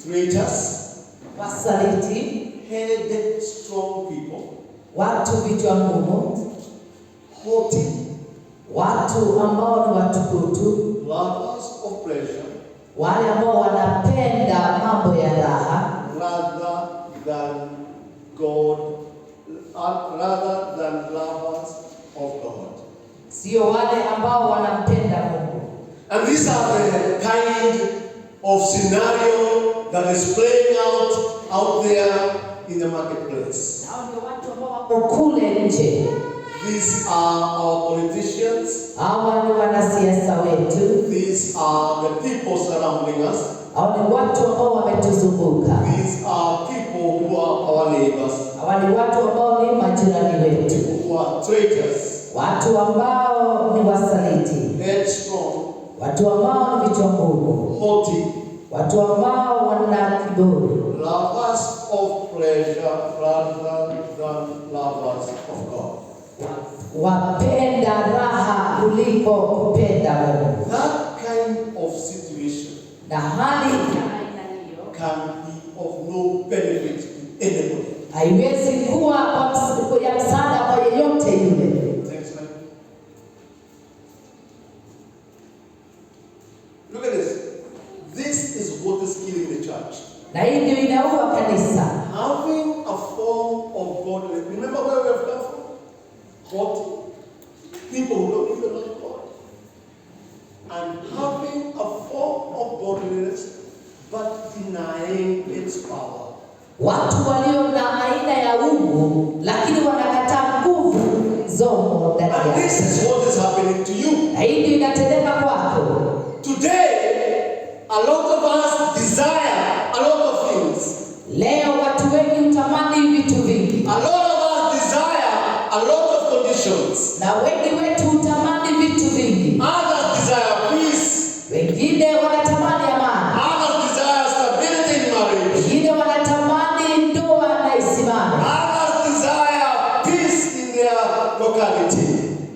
traitors, wasaliti, headstrong people, watu vichwa ngumu, haughty, watu ambao ni watukutu, lovers of pleasure, wale ambao wanapenda mambo ya raha rather than lovers of God. sio wale ambao wanampenda Mungu. And these are the kind of scenario that is playing out there in the marketplace. Hao ndio watu ambao wako kule nje. These are our politicians. Hawa ni wanasiasa wetu. These are the people surrounding us. Hao ni watu ambao wametuzunguka. These are people who are our neighbors. Hawa ni watu ambao ni majirani wetu. Who are traitors. Watu ambao ni wasaliti. Headstrong. Watu ambao ni vichwa ngumu. Haughty. Watu ambao wana kiburi. Lovers of pleasure rather than lovers of God. Wapenda raha kuliko kupenda Mungu. That kind of situation Na hali ya aina hiyo can be of no benefit to anybody. haiwezi kuwa ya msaada kwa yeyote yule. Look at this. This is what is killing the church. Na hii ndio inaua kanisa. Having a form of godliness. Remember where we have come from? Haughty. People who don't even know God. And having a form of godliness, but denying its power. Watu walio na aina ya uungu lakini wanakataa nguvu zomo ndani And yao. this is what is happening to you. Na hii ndio inatendeka kwako. Today, a lot of us desire a lot of things. Leo watu wengi hutamani vitu vingi. A lot of us desire a lot of conditions. Na wengi wetu hutamani vitu vingi. Others desire peace. Wengine wanatamani amani. Others desire stability in marriage. Wengine wanatamani ndoa na isimame. Others desire peace in their locality.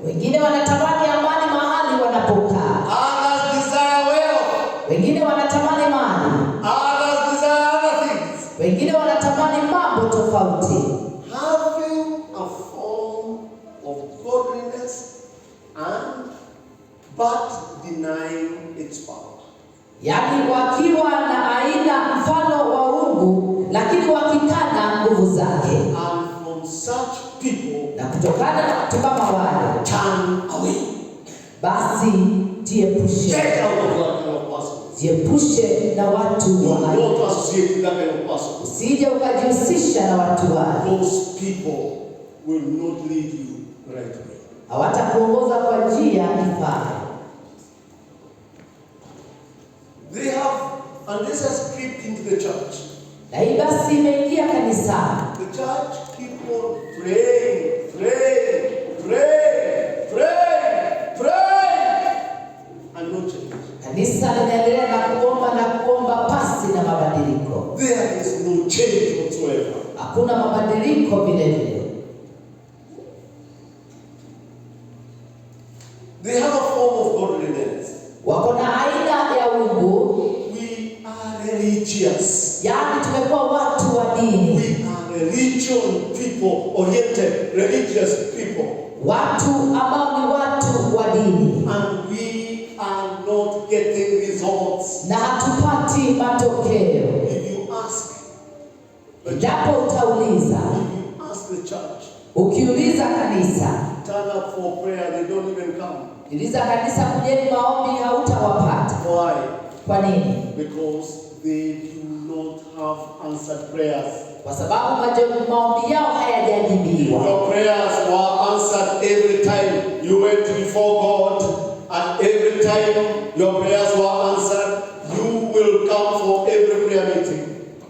Wengine wanatamani amani mahali wanapokaa. Others desire wealth. Wengine wanatamani mali. Others desire other things. Wengine wanatamani mambo tofauti. Having a form of godliness but denying its power. Yaani wakiwa na aina mfano wa uungu lakini wakikana nguvu zake. And from such people, Na kutokana na watu kama wale, turn away. basi jiepushe. Get out of that kind of person. Jiepushe na watu Do wa aina. not associate with that kind of person. Usije ukajihusisha na watu wale. Those people will not lead you the right way. Hawatakuongoza kwa njia ifaayo. They have, and this has crept into the church. Na hii basi imeingia kanisani. The church keep on praying, and no change. Kanisa linaendelea na kuomba pasi na mabadiliko. There is no change whatsoever. Hakuna mabadiliko vile vile. They have a form of godliness. Wako na aina ya uungu. We are religious. Yaani tumekuwa watu wa dini. We are religion people, oriented, religious people. Watu ambao ni watu wa dini. And we are not getting results. Na hatupati matokeo. If you ask, Japo utauliza. if you ask the church, Ukiuliza kanisa. turn up for prayer, they don't even come. Uliza kanisa kujeni maombi hautawapata. Why? Kwa nini? Because they do not have answered prayers. Kwa sababu maombi yao hayajajibiwa. Your prayers were answered every time you went before God, and every time your prayers were answered, you will come for every prayer meeting.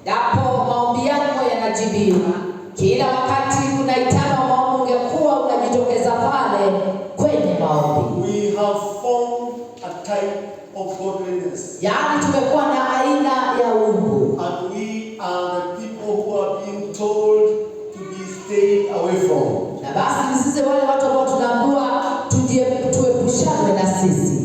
Japo maombi yako yanajibiwa, kila wakati unaitana maombi ungekuwa unajitokeza pale kwenye maombi. We have formed a type of godliness. Yaani tumekuwa na aina ya uungu. And we are the people who are being told to be stayed away from. Na basi sisi wale watu ambao tunaambiwa tuepushane na sisi.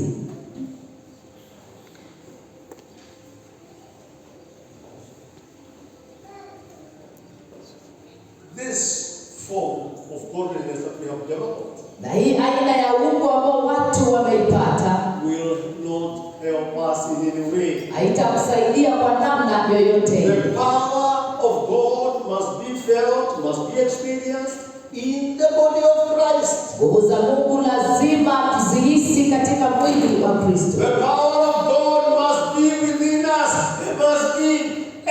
this form of godliness that we have developed Na hii aina ya uungu ambao watu wameipata will not help us in any way. haitakusaidia kwa namna yoyote. The power of God must be felt, must be experienced in the body of Christ. Nguvu za Mungu lazima tuzihisi katika mwili wa Kristo. The power of God must be within us, must be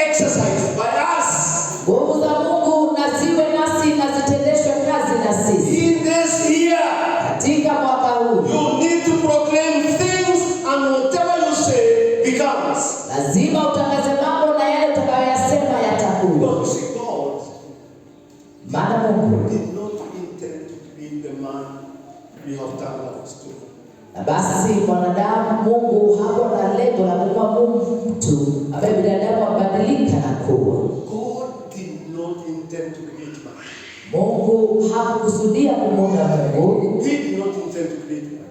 exercised by us. Nguvu za Mungu na ziwe nasi na zitendeshwe kazi na sisi. In this year, Katika mwaka huu you need to proclaim things, and whatever you say becomes. lazima utangaze mambo na yale utakayoyasema yatakuwa. But see, God Maana Mungu did not intend to create the man we have turned out to. na basi mwanadamu, Mungu hapo na lengo la kuwa mtu ambaye binadamu abadilika na kuwa. God did not intend to create man. Mungu hakukusudia kumuumba Mungu. He did not intend to create man.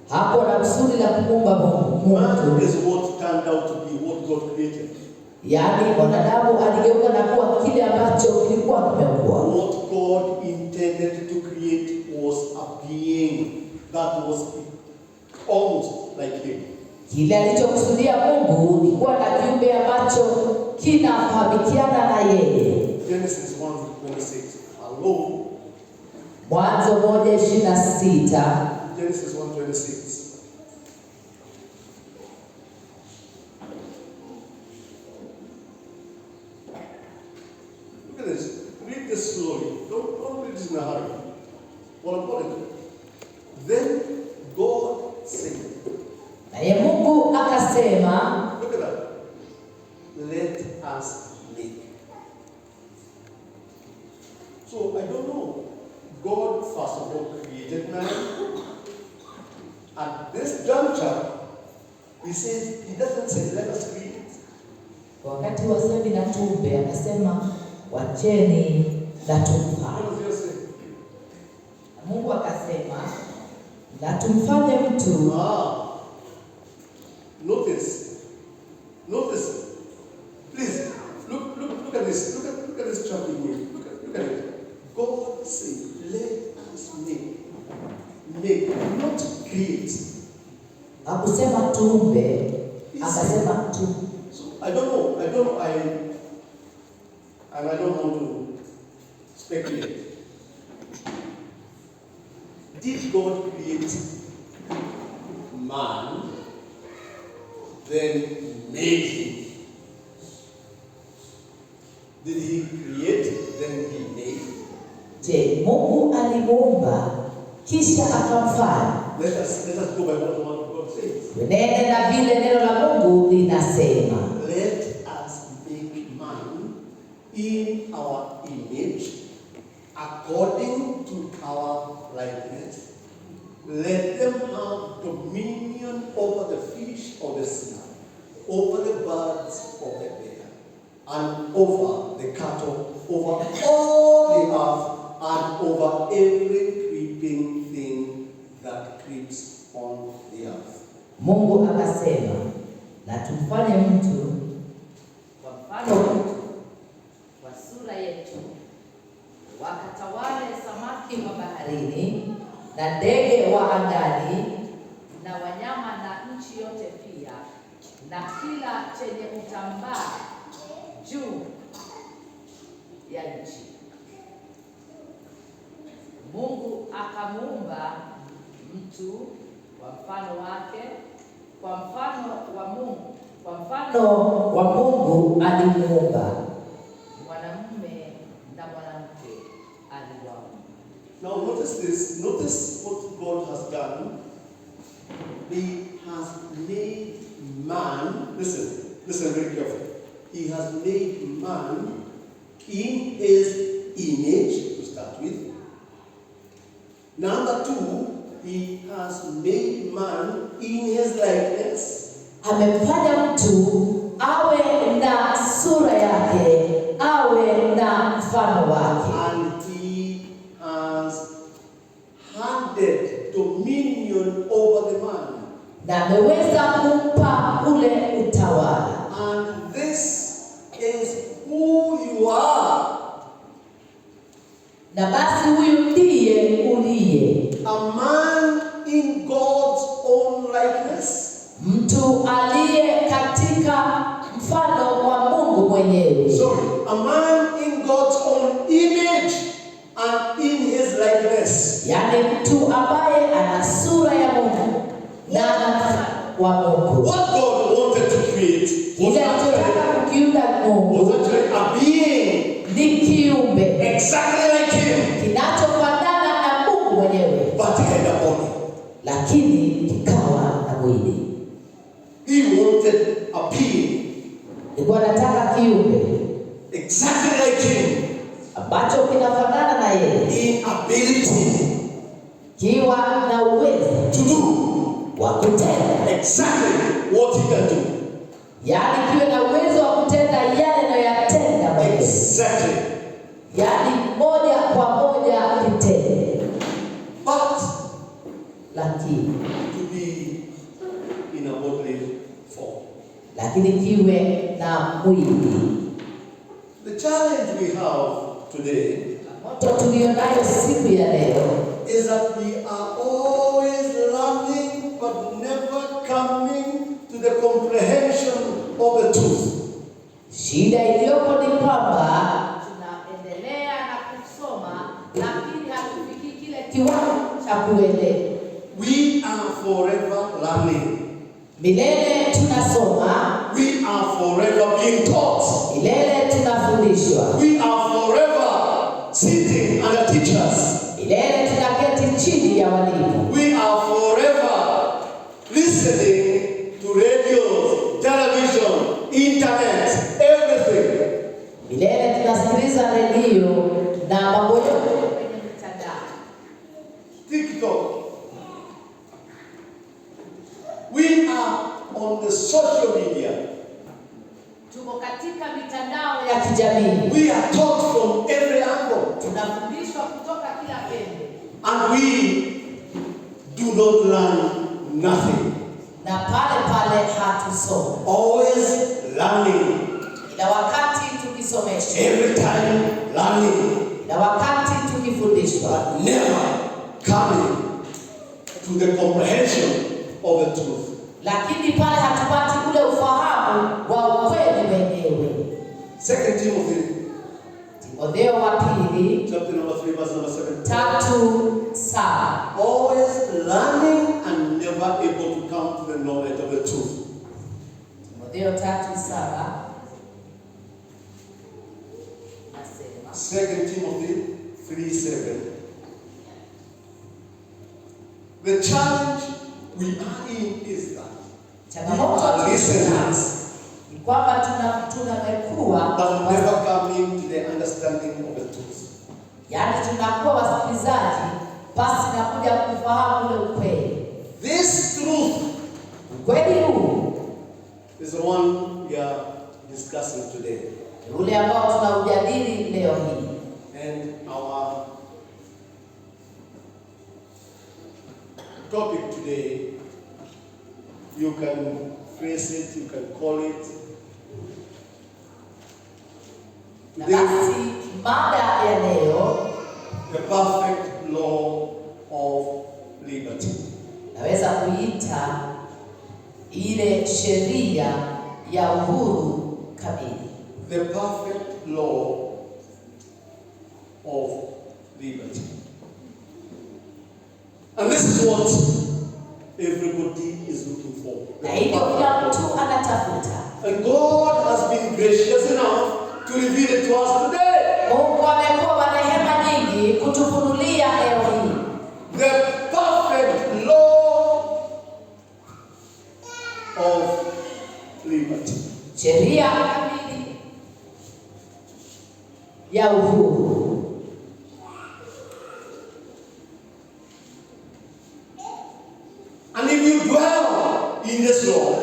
Hapo na kusudi la kumuumba Mungu. Man is what turned out to be what God created. Yaani mwanadamu aligeuka na kuwa kile ambacho kilikuwa kimeumbwa. What God intended to create was a being that was almost like him. Kile alichokusudia Mungu ni kuwa na kiumbe ambacho kinafahamikiana na yeye. Genesis 1:26. Hello. Mwanzo 1:26. Genesis 1:26. Look at this. Read this slowly. Don't read this in a hurry. What about it? Then God said, Naye Mungu akasema, look at that. Let us make. So I don't know. God first of all created man. At this juncture, he says, he doesn't say let us create. wakati wa semi na tumbe akasema wacheni na tumfanye. What does he say? Mungu akasema na tumfanye mtu. Notice. Please, look at this. Look at this chapter. Look at it. God said, let us make, not create. Hakusema tumbe, akasema tu. So I don't know, and I don't want to speculate. Did God create man, then made him? Did he create, then he made? Je, Mungu alimuumba kisha akamfanya? Let us go by what the word of God says. Nene na vile neno la Mungu linasema. Let us make man in our image, according to our likeness. Let them have dominion over the fish of the sea, over the birds of the air, and over the cattle, over all the earth, and over every creeping thing that creeps on the earth. Mungu akasema, na tumfanye mtu kwa mfano wetu, kwa sura yetu, wakatawale samaki wa baharini na ndege wa angani na wanyama na nchi yote pia na kila chenye kutambaa juu ya nchi. Mungu akamuumba mtu kwa mfano wake, kwa mfano wa Mungu alimuumba, mwanamume na mwanamke aliwaumba. Now notice this. Notice what God has done. He has made man. Listen very carefully. He has made man in his image to start with. Number two, he has made man in his likeness. Amemfanya mtu awe na sura yake, awe na mfano wake. And he has handed dominion over the man. Na ameweza kumpa ule utawala. And this is who you are. Na basi huyu ndiye uliye. A man in God's own likeness. Mtu aliye katika mfano wa Mungu mwenyewe. Sorry, a man in God's own image and in his likeness. Yaani mtu ambaye ana sura ya Mungu na ana mfano wa Mungu. What God wanted to create was actually a being. Ni kiumbe Exactly like him. kinachofanana na Mungu mwenyewe. But he had a body. Lakini kikawa na mwili. He wanted a being. Alikuwa anataka kiumbe Exactly like him. ambacho kinafanana na yeye. In ability. Kiwa na uwezo To do. wa kutenda. Exactly what he can do. Yaani kiwe na uwezo wa kutenda yale anayoyatenda mwenyewe. Exactly. Yaani moja kwa moja kitende. But Lakini to be in a bodily form. lakini kiwe na mwili. The challenge we have today Moto tulionayo siku ya leo is that we are always learning but never coming to the comprehension of the truth. Shida iliyopo ni kwamba tunaendelea na kusoma lakini hatufiki kile kiwango cha kuelewa. We are forever learning. Milele tunasoma, We are forever being taught. milele tunafundishwa, We are forever sitting under teachers. milele tunaketi chini ya walimu. We are forever listening to radios, television, internet, everything. Milele tunasikiliza redio na mambo yote kwenye mitandao. TikTok. We are on the social media. Tuko katika mitandao ya kijamii. We are taught from every angle. Tunafundishwa kutoka kila pembe. And we do not learn nothing. Na pale hatusomi. Always learning. Ila wakati tukisomeshwa. Every time learning. Ila wakati tukifundishwa. Never coming to the comprehension of the truth. Lakini pale hatupati ule ufahamu wa ukweli wenyewe. 2 Timothy Timotheo wa pili chapter number 3 verse number 7. 3:7. Always learning and never able to come to the knowledge of the truth. Timotheo 3:7. Nasema 2 Timothy 3:7. The challenge we are in is that we are listeners ni kwamba tunamekuwa but never coming to the understanding of the truth. yaani tunakuwa wasikilizaji basi na kuja kufahamu ule ukweli. This truth Ukweli huu is the one we are discussing today. ule ambao tunaujadili leo hii. And our topic today, you can phrase it, you can call it. Na basi mada ya leo The perfect law of liberty. naweza kuita ile sheria ya uhuru kamili. The perfect law of liberty. And this is what everybody is looking for. Na hivyo kila mtu anatafuta. And God has been gracious enough to reveal it to us today. Mungu amekuwa wa rehema nyingi kutufunulia leo hii. The perfect law of liberty. Sheria kamili ya uhuru. And if you dwell in this law,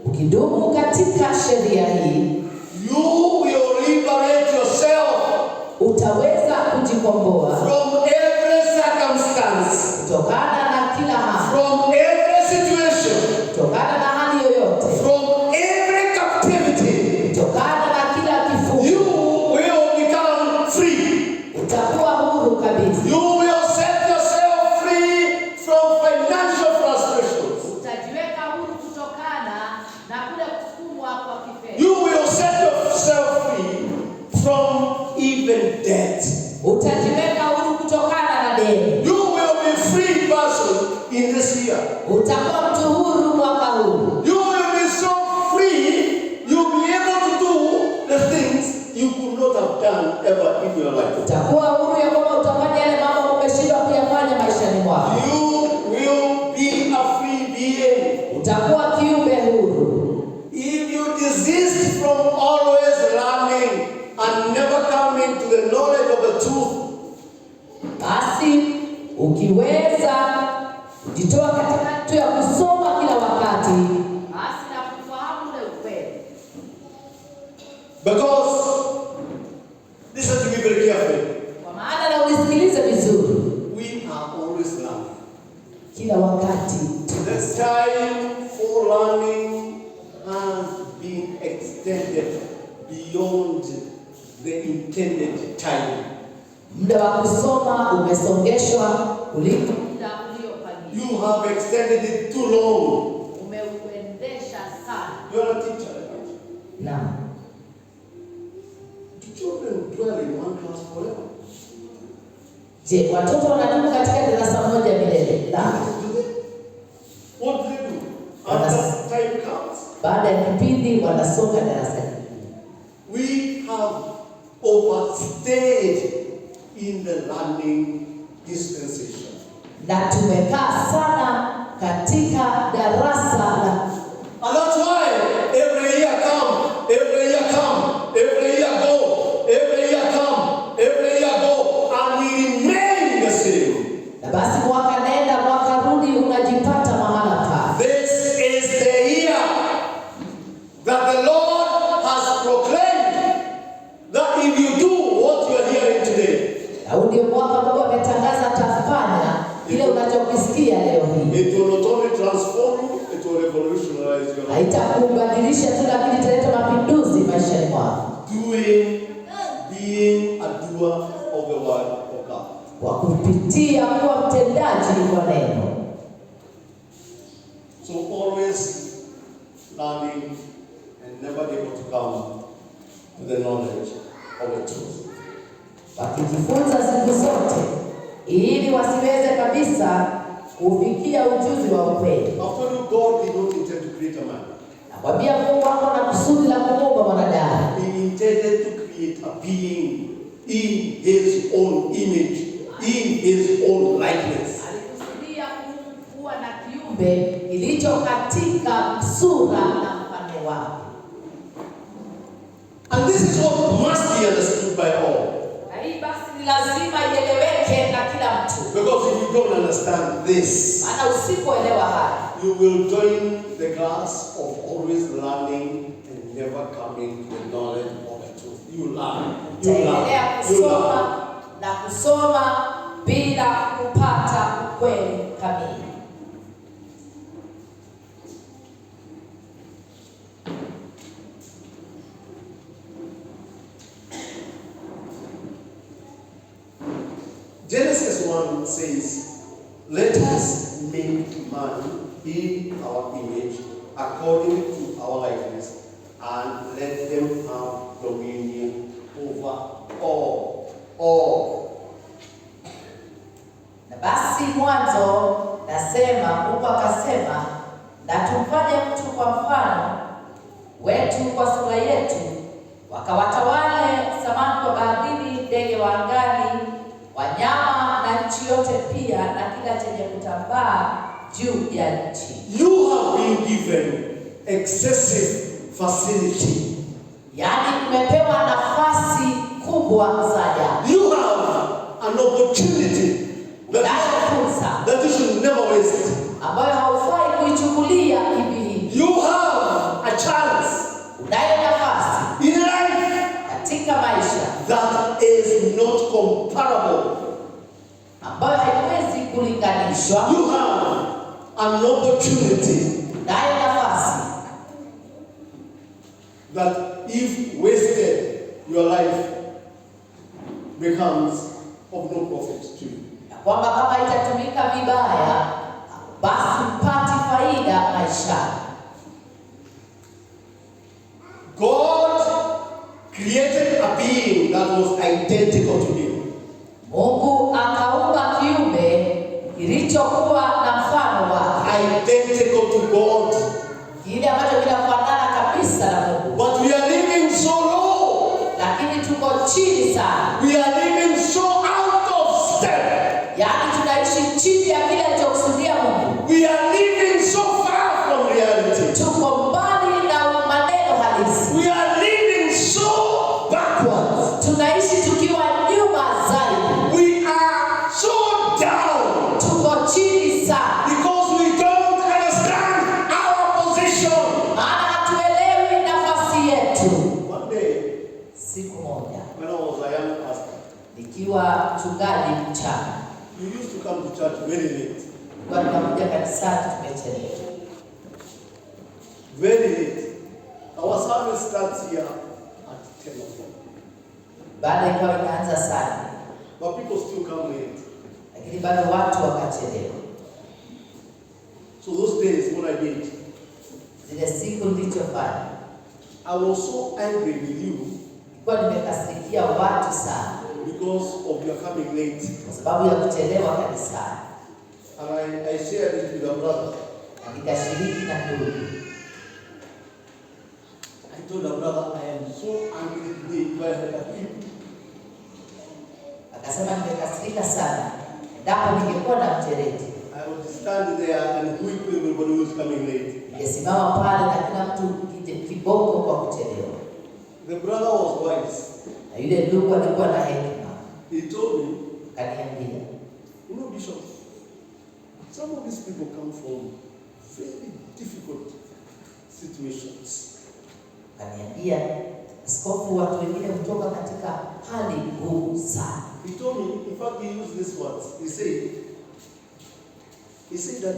Ukidumu katika sheria hii, you will liberate yourself utaweza kujikomboa from every circumstance, kutokana na kila hali, from every situation, kutokana na hali yoyote, from every captivity. kutokana na kila kifungo. You will become free. Utakuwa huru. not done ever in your life. Utakuwa huru ya kwamba utafanya yale mambo umeshindwa kuyafanya maishani mwako. You will be a free being. Utakuwa kiumbe huru. If you desist from always learning and never coming to the knowledge of the truth, basi ukiweza kujitoa katika kitu ya kusoma kila wakati, basi na kufahamu ule ukweli. Because listen to me very carefully. Kwa maana na unisikilize vizuri. We are always learning. Kila wakati. The time for learning has been extended beyond the intended time. Muda wa kusoma umesongeshwa kuliko muda uliopangiwa. You have extended it too long. Umeuendesha sana. You are a teacher, right? Naam. Do children dwell in one class forever? Je, watoto wanadumu katika darasa moja milele? La. What do they do? After time comes, baada ya kipindi wanasonga darasa lingine. We have overstayed in the learning dispensation. Na tumekaa sana katika darasa la. And that's why every year come, every year come, every year go, every year come, every year go, and we remain the same. Na basi mwaka nenda mwaka rudi unajipata mahala pa. This is the year that the Lord has proclaimed that if you do what you are hearing today, ndio mwaka Mungu ametangaza tafanya kile unachokisikia leo hii. It will not only transform you, it will revolutionize your life. Haitakubadilisha tu, lakini italeta mapinduzi maishani mwako. Being a doer of the word of God. Kwa kupitia kuwa mtendaji wa neno. So always learning and never able to come to the knowledge of the truth. Wakijifunza siku zote ili wasiweze kabisa kufikia ujuzi wa ukweli. After all, God did not intend to create a man. Nakwambia Mungu wako na kusudi la kuumba mwanadamu. He intended to create a being in his own image, in his own likeness. Alikusudia kuwa na kiumbe kilicho katika sura na mfano wake. And this is what must be understood by all. Hii basi ni lazima ieleweke na kila mtu. Because if you don't understand this, maana usipoelewa haya, you will join the class of always learning and never coming to the knowledge of the truth. You learn. You utaendelea kusoma na kusoma bila kupata ukweli kamili. Genesis 1 says, "Let us make man in our image, according to our likeness, and let them have dominion over all." Na basi mwanzo nasema, Mungu akasema, na tumfanye mtu kwa mfano wetu, kwa sura yetu, wakawatawale samaki wa baharini, ndege wa angani, wanyama na nchi yote pia, na kila chenye kutambaa juu ya nchi. You have been given excessive facility. Yaani umepewa nafasi kubwa sana. You have an opportunity that you should never waste. Ambayo haufai kuichukulia hivi. You have a chance. Unayo nafasi In life katika maisha that is not comparable. ambayo haiwezi kulinganishwa. You have an opportunity. Unayo nafasi That if wasted, your life becomes of no profit to you. kwamba kama itatumika vibaya, basi upati faida maishani. God created a being that was identical to him. Mungu akaumba kiumbe kilichokuwa na mfano wake. Identical to God. Kile ambacho kinafanana kabisa na Mungu. But we are living so low. Lakini tuko chini sana. We are living so out of step. Yaani tunaishi chini ya kile alichokusudia Mungu. We are living so far from reality. Tuko mbali na maneno halisi. We are living so backwards. Tunaishi tukiwa nyuma zaidi. We are so down. Tuko chini sana. Because we don't understand our position. Maana hatuelewi nafasi yetu. One day, Siku moja when I was a young pastor, nikiwa mchungaji mchana, we used to come to church very late. kwa tunakuja kanisani tumechelewa. Very late. Our service starts here at 10 o'clock. Baada ikawa inaanza sana, But people still come late. lakini bado watu wakachelewa. So those days when I did, Zile siku nilichofanya, I was so angry with you nilikuwa nimekasirikia watu sana because of your coming late. kwa sababu ya kuchelewa kanisani. And I shared it with a brother. Na nikashiriki na ndugu. I told a brother, I am so angry today by the people. Akasema nimekasirika sana. Endapo ningekuwa na mchereti, I would stand there and whip everybody who is coming late. ningesimama pale na kila mtu kiboko kwa kuchelewa. The brother was wise. Na yule ndugu alikuwa na hekima. He told me, Akaniambia, you know, Bishop, some of these people come from very difficult situations. akaniambia, askofu, watu wengine kutoka katika hali ngumu sana. He told me, in fact, he used these words. He said that,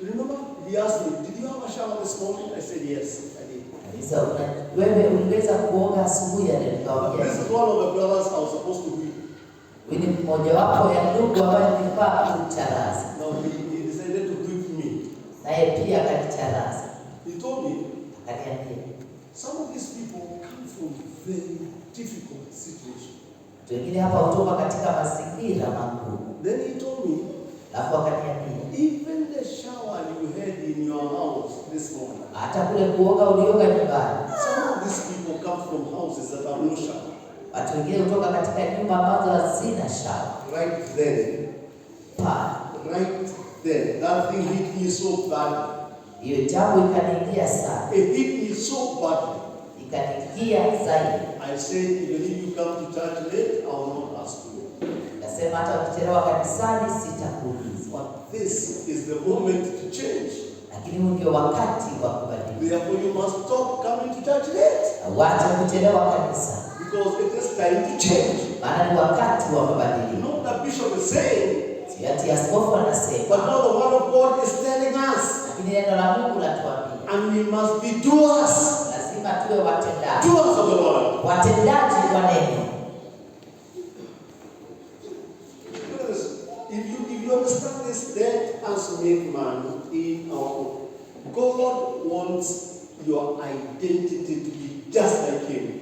remember, he asked me, did you have a shower this morning? I said, yes, I did. Alisa, wewe uliweza kuoga asubuhi ya leo? But Nikamwambia, this is one of the brothers I was supposed to be. wewe ni mmoja wapo ya ndugu ambaye nilifaa kumcharaza. Now he decided to whip me. Naye pia akanicharaza. He told me, Akaniambia, some of these people come from very difficult situations. watu wengine hapa hutoka katika mazingira magumu. Then he told me, Alafu akaniambia, even the shower you had in your house this morning, hata kule kuoga ulioga nyumbani. some of these people come from houses that have no shower. Watu wengine kutoka katika nyumba ambazo hazina shawa. Right then, right then, that thing hit me so badly. Hiyo jambo ikaniingia sana. It hit me so badly. Ikaniingia zaidi. I said, even if you come to church late, I will not ask you. Nasema hata ukichelewa kanisani sitakuuliza. But this is the moment to change. Lakini huu ndio wakati wa kubadilika. Therefore, you must stop coming to church late. Wacha kuchelewa kanisani. Because it is time to change. Maana ni wakati wa You kubadilika. know what the bishop is saying. Si ati askofu anasema. But now the word of God is telling us. Lakini neno la Mungu latuambia. And we must be doers. Lazima tuwe watendaji. Doers of the word. Watendaji wa neno. If you understand this, let us make man in our own. God wants your identity to be just like him.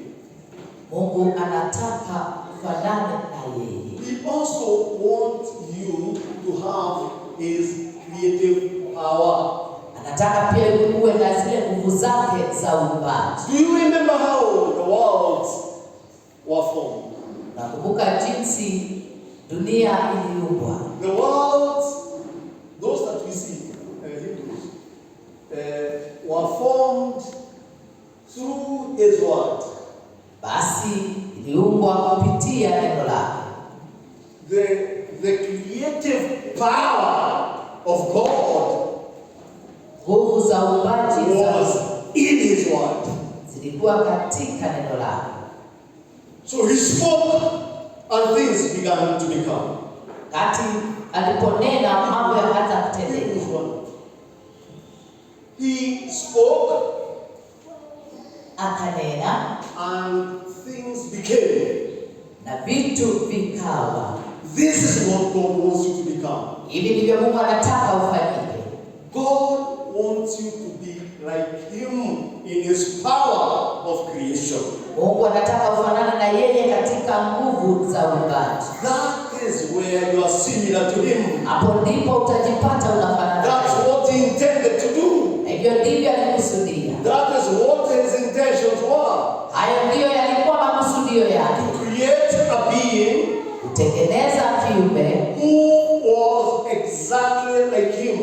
Mungu anataka kufanana na yeye. He also wants you to have his creative power. Anataka pia uwe na zile nguvu zake za uumbaji. Do you remember how the worlds were formed? Nakumbuka jinsi dunia iliumbwa. The worlds, those that we see, Hebrews, were formed through his word. Basi iliumbwa kupitia neno lake. The creative power of God Nguvu za uumbaji was in his word. zilikuwa katika neno lake. So he spoke and things began to become. Kati aliponena mambo yakaanza kutendeka. He spoke Akanena and things became. na vitu vikawa. This is what God wants you to become. Hivi ndivyo Mungu anataka ufanyike. God wants you to be like him in his power of creation. Mungu anataka ufanane na yeye katika nguvu za uumbaji. That is where you are similar to him. Hapo ndipo utajipata unafanana. That's what he intended to do. Hivyo ndivyo alikusudia. That is what his intentions were. Hayo ndiyo yalikuwa makusudio yake. To create being kutengeneza kiumbe who was exactly like him,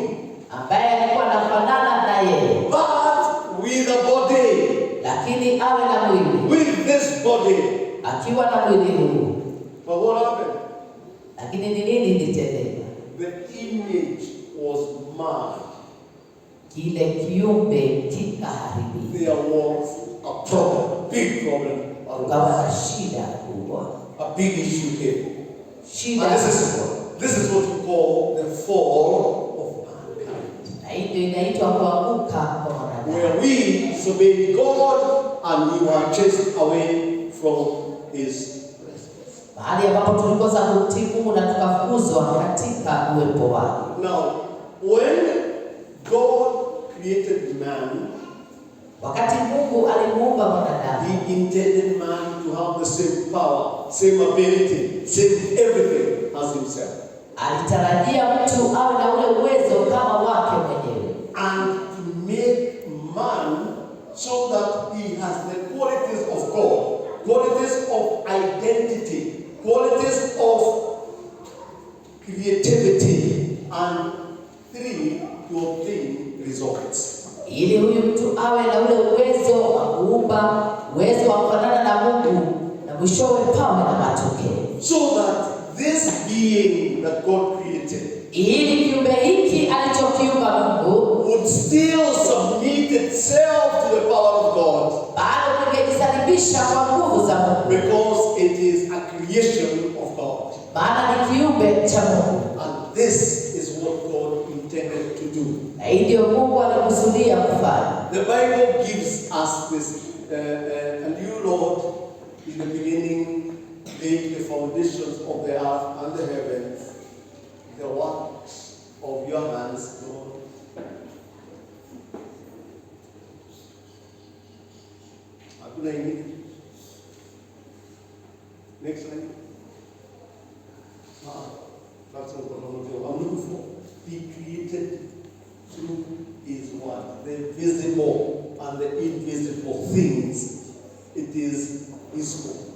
ambaye alikuwa anafanana na yeye, but with a body, lakini awe na mwili, with this body. akiwa na mwili huu. But what happened? Lakini ni nini ilitendeka? The image was marred. Kile kiumbe kikaharibika. There was a problem, big problem. Kukawa na shida kubwa. A big issue here. Shida. And this is what we call the fall of mankind. Na hii ndio inaitwa kuanguka kwa mwanadamu. Where we disobeyed God and we were chased away from His presence. Mahali ambapo tulikosa kumtii Mungu na tukafukuzwa katika uwepo wake. Now, when God created man, wakati Mungu alimuumba mwanadamu, He intended man to have the same power, same ability, same everything as himself. alitarajia mtu awe na ule uwezo kama wake mwenyewe. And to make man so that he has the qualities of God, qualities of identity, qualities of creativity, and 3, to obtain results. Ili huyu mtu awe na ule uwezo wa kuumba, uwezo wa kufanana na Mungu, na mwishowe pawe na matokeo. So that this being that God created ili kiumbe hiki alichokiumba Mungu would still submit itself to the power of God, bado kingejisalibisha kwa nguvu za Mungu, because it is a creation of God. maana ni kiumbe cha Mungu. And this is what God intended to do. Na hii ndio Mungu alikusudia kufanya. The Bible gives us this, and you, Lord, in the beginning laid the foundations of the earth and the heavens, the works of your hands, Lord. Hakuna ingine. Next slide. That's what I'm looking for. He created through His word the visible and the invisible things. It is His word.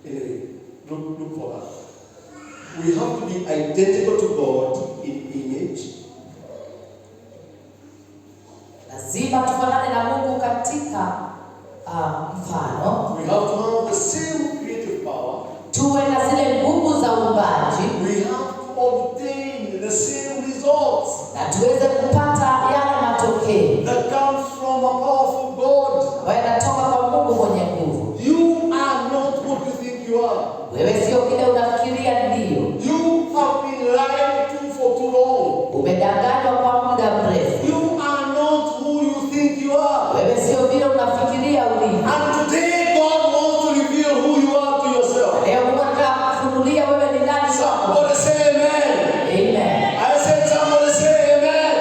Anyway, look for that. We have to be identical to God in image. Lazima tufanane na Mungu katika mfano. We have to have the same creative power. Tuwe na zile nguvu za uumbaji. We have to obtain the same results Na tuweze kupata yale matokeo that comes from a powerful God. ambayo yanatoka kwa Mungu mwenye nguvu. You are not what you think you are. Wewe sio kile unafikiria ndio. You have been lied to for too long. Umedanganywa kwa muda mrefu. You are not who you think you are. Wewe sio vile unafikiria ulivyo. And today God wants to reveal who you are to yourself. Leo Mungu anataka kufunulia wewe ni nani kwako. Somebody say amen. Amen. I said somebody say amen.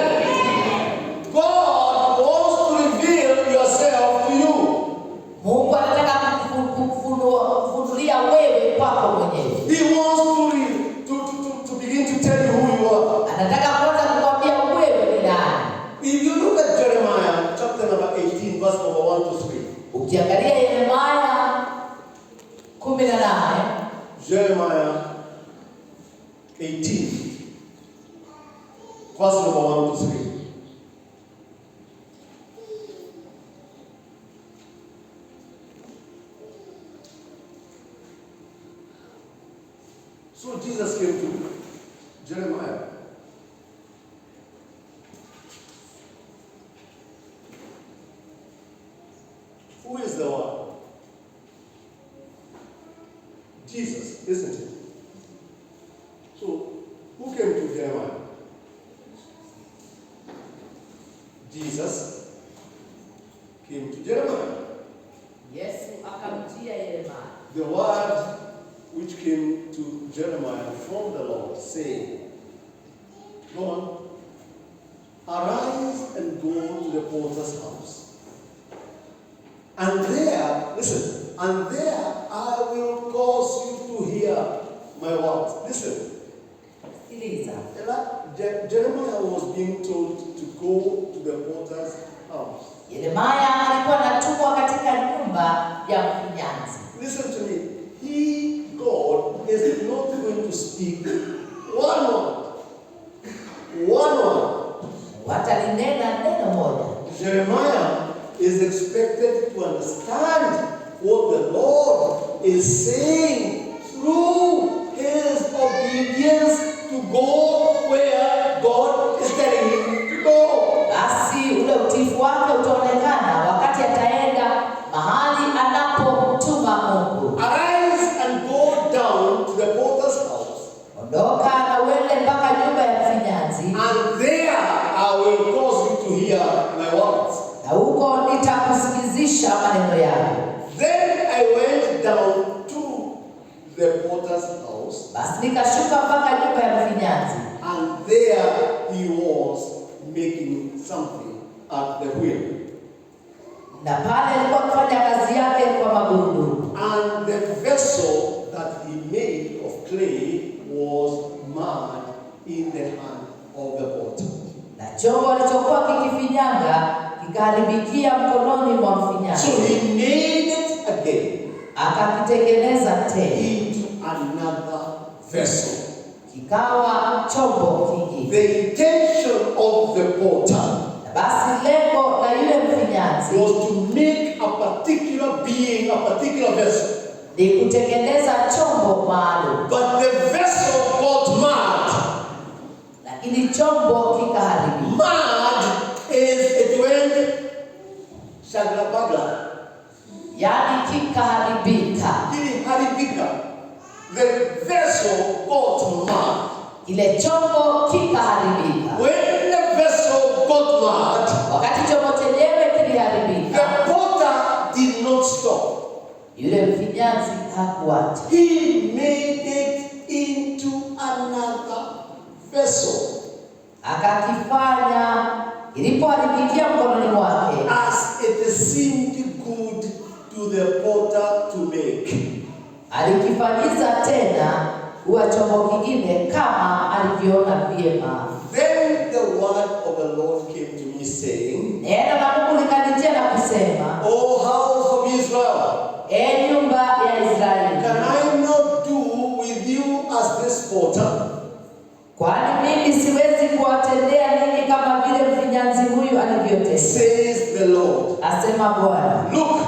God wants to reveal yourself to you. Mungu anataka kufunulia wewe kwako mwenyewe. He wants to begin to tell you who you are. Anataka kwanza kukwambia wewe ni nani. If you look at Jeremiah chapter number 18, verse number 1 to 3. Ukiangalia Yeremia 18, Jeremiah 18, verse number 1 to 3. So Jesus came to Jeremiah. Who is the one? Jesus, isn't it? So, who came to Jeremiah? Jesus came to Jeremiah. Yesu akamjia Yeremia. The word which came to Jeremiah from the Lord, saying, go on, arise and go to the potter's house. And there, listen, and there I will cause you to hear my words. Listen. Sikiliza. Jeremiah was being told to go to the potter's house. Yeremia alikuwa anatumwa katika nyumba ya mfinyanzi. Listen to me. He, God, is not going to speak one word. One word. Watalinena neno moja. Jeremiah is expected to understand what the Lord is saying through his obedience to go where God is telling him to go. Basi ule utiifu wake utaonekana wakati ataenda mahali anapomtuma Mungu. Arise and go down to the potter's house. Ondoka na uende mpaka nyumba ya mfinyanzi. And there I will cause you to hear my words. Na huko nitakusikizisha maneno yangu. Then I went down to the potter's house. Basi nikashuka mpaka nyumba ya mfinyanzi. And there he was making something at the wheel. Na pale alikuwa akifanya kazi yake kwa magurudumu. And the vessel that he made of clay was marred in the hand of the potter. Na chombo alichokuwa kikifinyanga kikaharibikia mkononi mwa mfinyanzi. So he made it again Akakitengeneza tena into another vessel. kikawa chombo kingine. The intention of the potter Basi lengo la yule mfinyanzi was to make a particular being, a particular vessel. ni kutengeneza chombo maalum. But the vessel got marred. Lakini chombo kikaharibika. Marred is it went shaglabagla. Yaani kikaharibika. Kiliharibika. The vessel got marred. Ile chombo kikaharibika. When the vessel got marred, Wakati chombo chenyewe kiliharibika, the potter did not stop. yule mfinyanzi hakuacha. He made it into another vessel. Akakifanya ilipoharibikia mkononi mwake, As it seemed good to the potter to make. alikifanyiza tena kuwa chombo kingine kama alivyoona vyema. Then the word of the Lord came to me saying, Neno la Mungu likanijia na kusema, O house of Israel, nyumba ya Israeli, can I not do with you as this potter? kwani mimi siwezi kuwatendea ninyi kama vile mfinyanzi huyu alivyotenda, Says the Lord. asema Bwana. Look,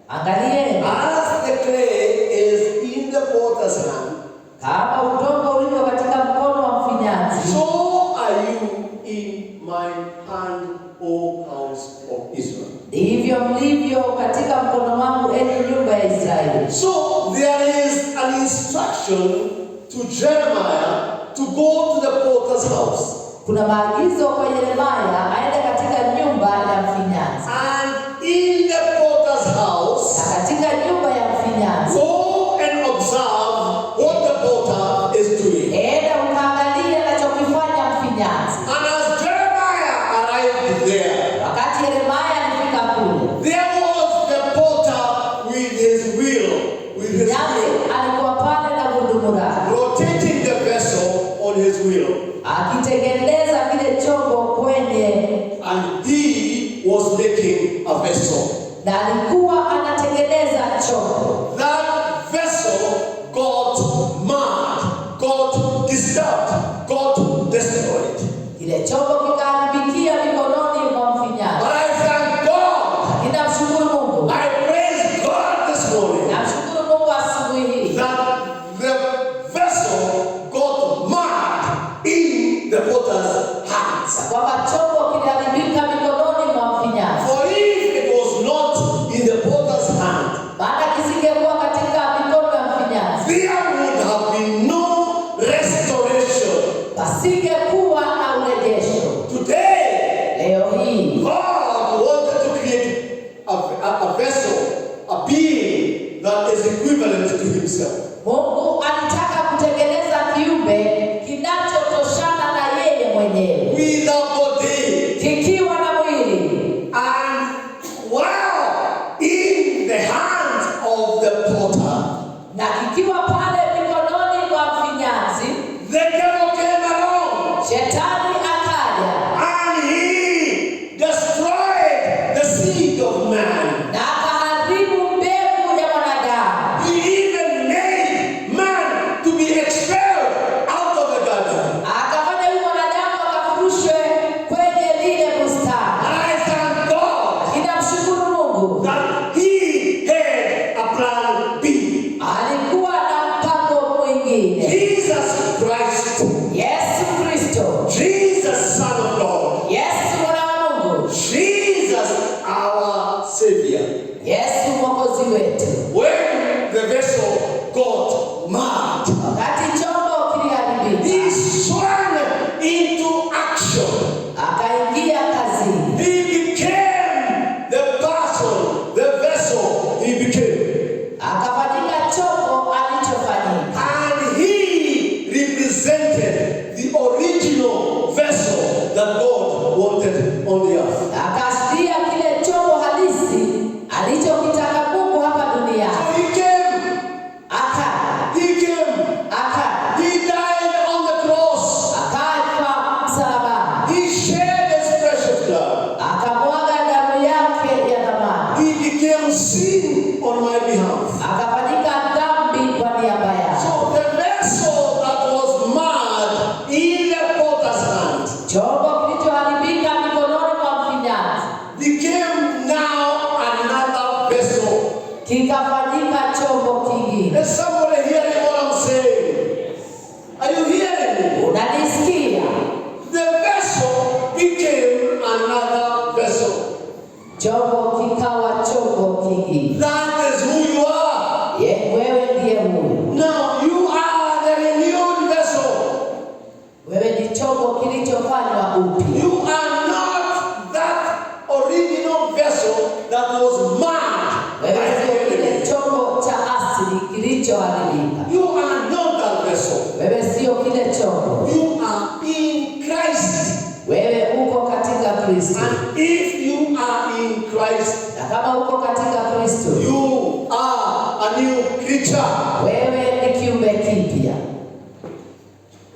Angalieni, as the clay is in the potter's hand, kama udongo ulivyo katika mkono wa mfinyanzi, so are you in my hand, O house of Israel. ndivyo mlivyo katika mkono wangu, enyi nyumba ya Israeli. So there is an instruction to Jeremiah to go to the potter's house. Kuna maagizo kwa Yeremia aende katika nyumba ya mfinyanzi. And in the potter's house, Na katika nyumba ya mfinyanzi, go and observe what the potter is doing. enda ukaangalie anachokifanya mfinyanzi. And as Jeremiah arrived there, Wakati Yeremia alifika kule, there was the potter with his wheel, mfinyanzi alikuwa pale na gurudumu lake, rotating the vessel on his wheel. akitengeneza kile chombo kwenye, And he was making a vessel. na alikuwa anatengeneza chombo. That vessel got marred, got disturbed, got destroyed. Kile chombo kikaharibikia mikononi mwa mfinyanzi. But I thank God, Ninamshukuru Mungu, I praise God this morning namshukuru Mungu asubuhi hii that the vessel got marred in the potter's hands. kwamba chombo kiliharibika mikononi mwa mfinyanzi. For if it was not in the potter's hand, Maana kisingekuwa katika mikono ya mfinyanzi, there would have been no restoration. pasingekuwa na urejesho. Today, Leo hii God wanted to create a vessel, a being that is equivalent to himself. Mungu alitaka kutengeneza kiumbe kinachotoshana na yeye mwenyewe, With a body. kikiwa na mwili, And while in the hands of the potter, na kikiwa pale mikononi mwa mfinyanzi, the devil came along shetani akaja and he destroyed Savior, Yesu mwokozi wetu, when the vessel got mad, wakati chombo kiliharibika, he swung into action. akaingia kazini. He became the person, the vessel he became. Akafanyika chombo alichofanyika. And he represented the original vessel that God wanted on the earth. Akaashiria kile chombo halisi alichokitaka Mungu hapa duniani. So he came. He died on the cross. Akafa msalabani. He shed his precious blood. Akamwaga damu yake ya thamani. He became sin on my behalf. Akafanyika dhambi kwa niaba yangu. So the vessel that was mad in the potter's hand Chombo kilichoharibika mikononi mwa mfinyanzi became now another vessel. kikafanyika chombo kingine. Is somebody hearing what I'm saying? Are you hearing me? Unanisikia? The vessel became another vessel. Chombo kikawa chombo kingine. That is who you are. Wewe ndiye huyo. Now you are the renewed vessel. Wewe ni chombo kilichofanywa upya. You are not that original vessel that was mad. Wewe sio kile chombo cha asili kilichoharibika. You are not that vessel. Wewe sio kile chombo. You are in Christ. Wewe uko katika Kristo. And if you are in Christ, Na kama uko katika Kristo, you are a new creature. wewe ni kiumbe kipya.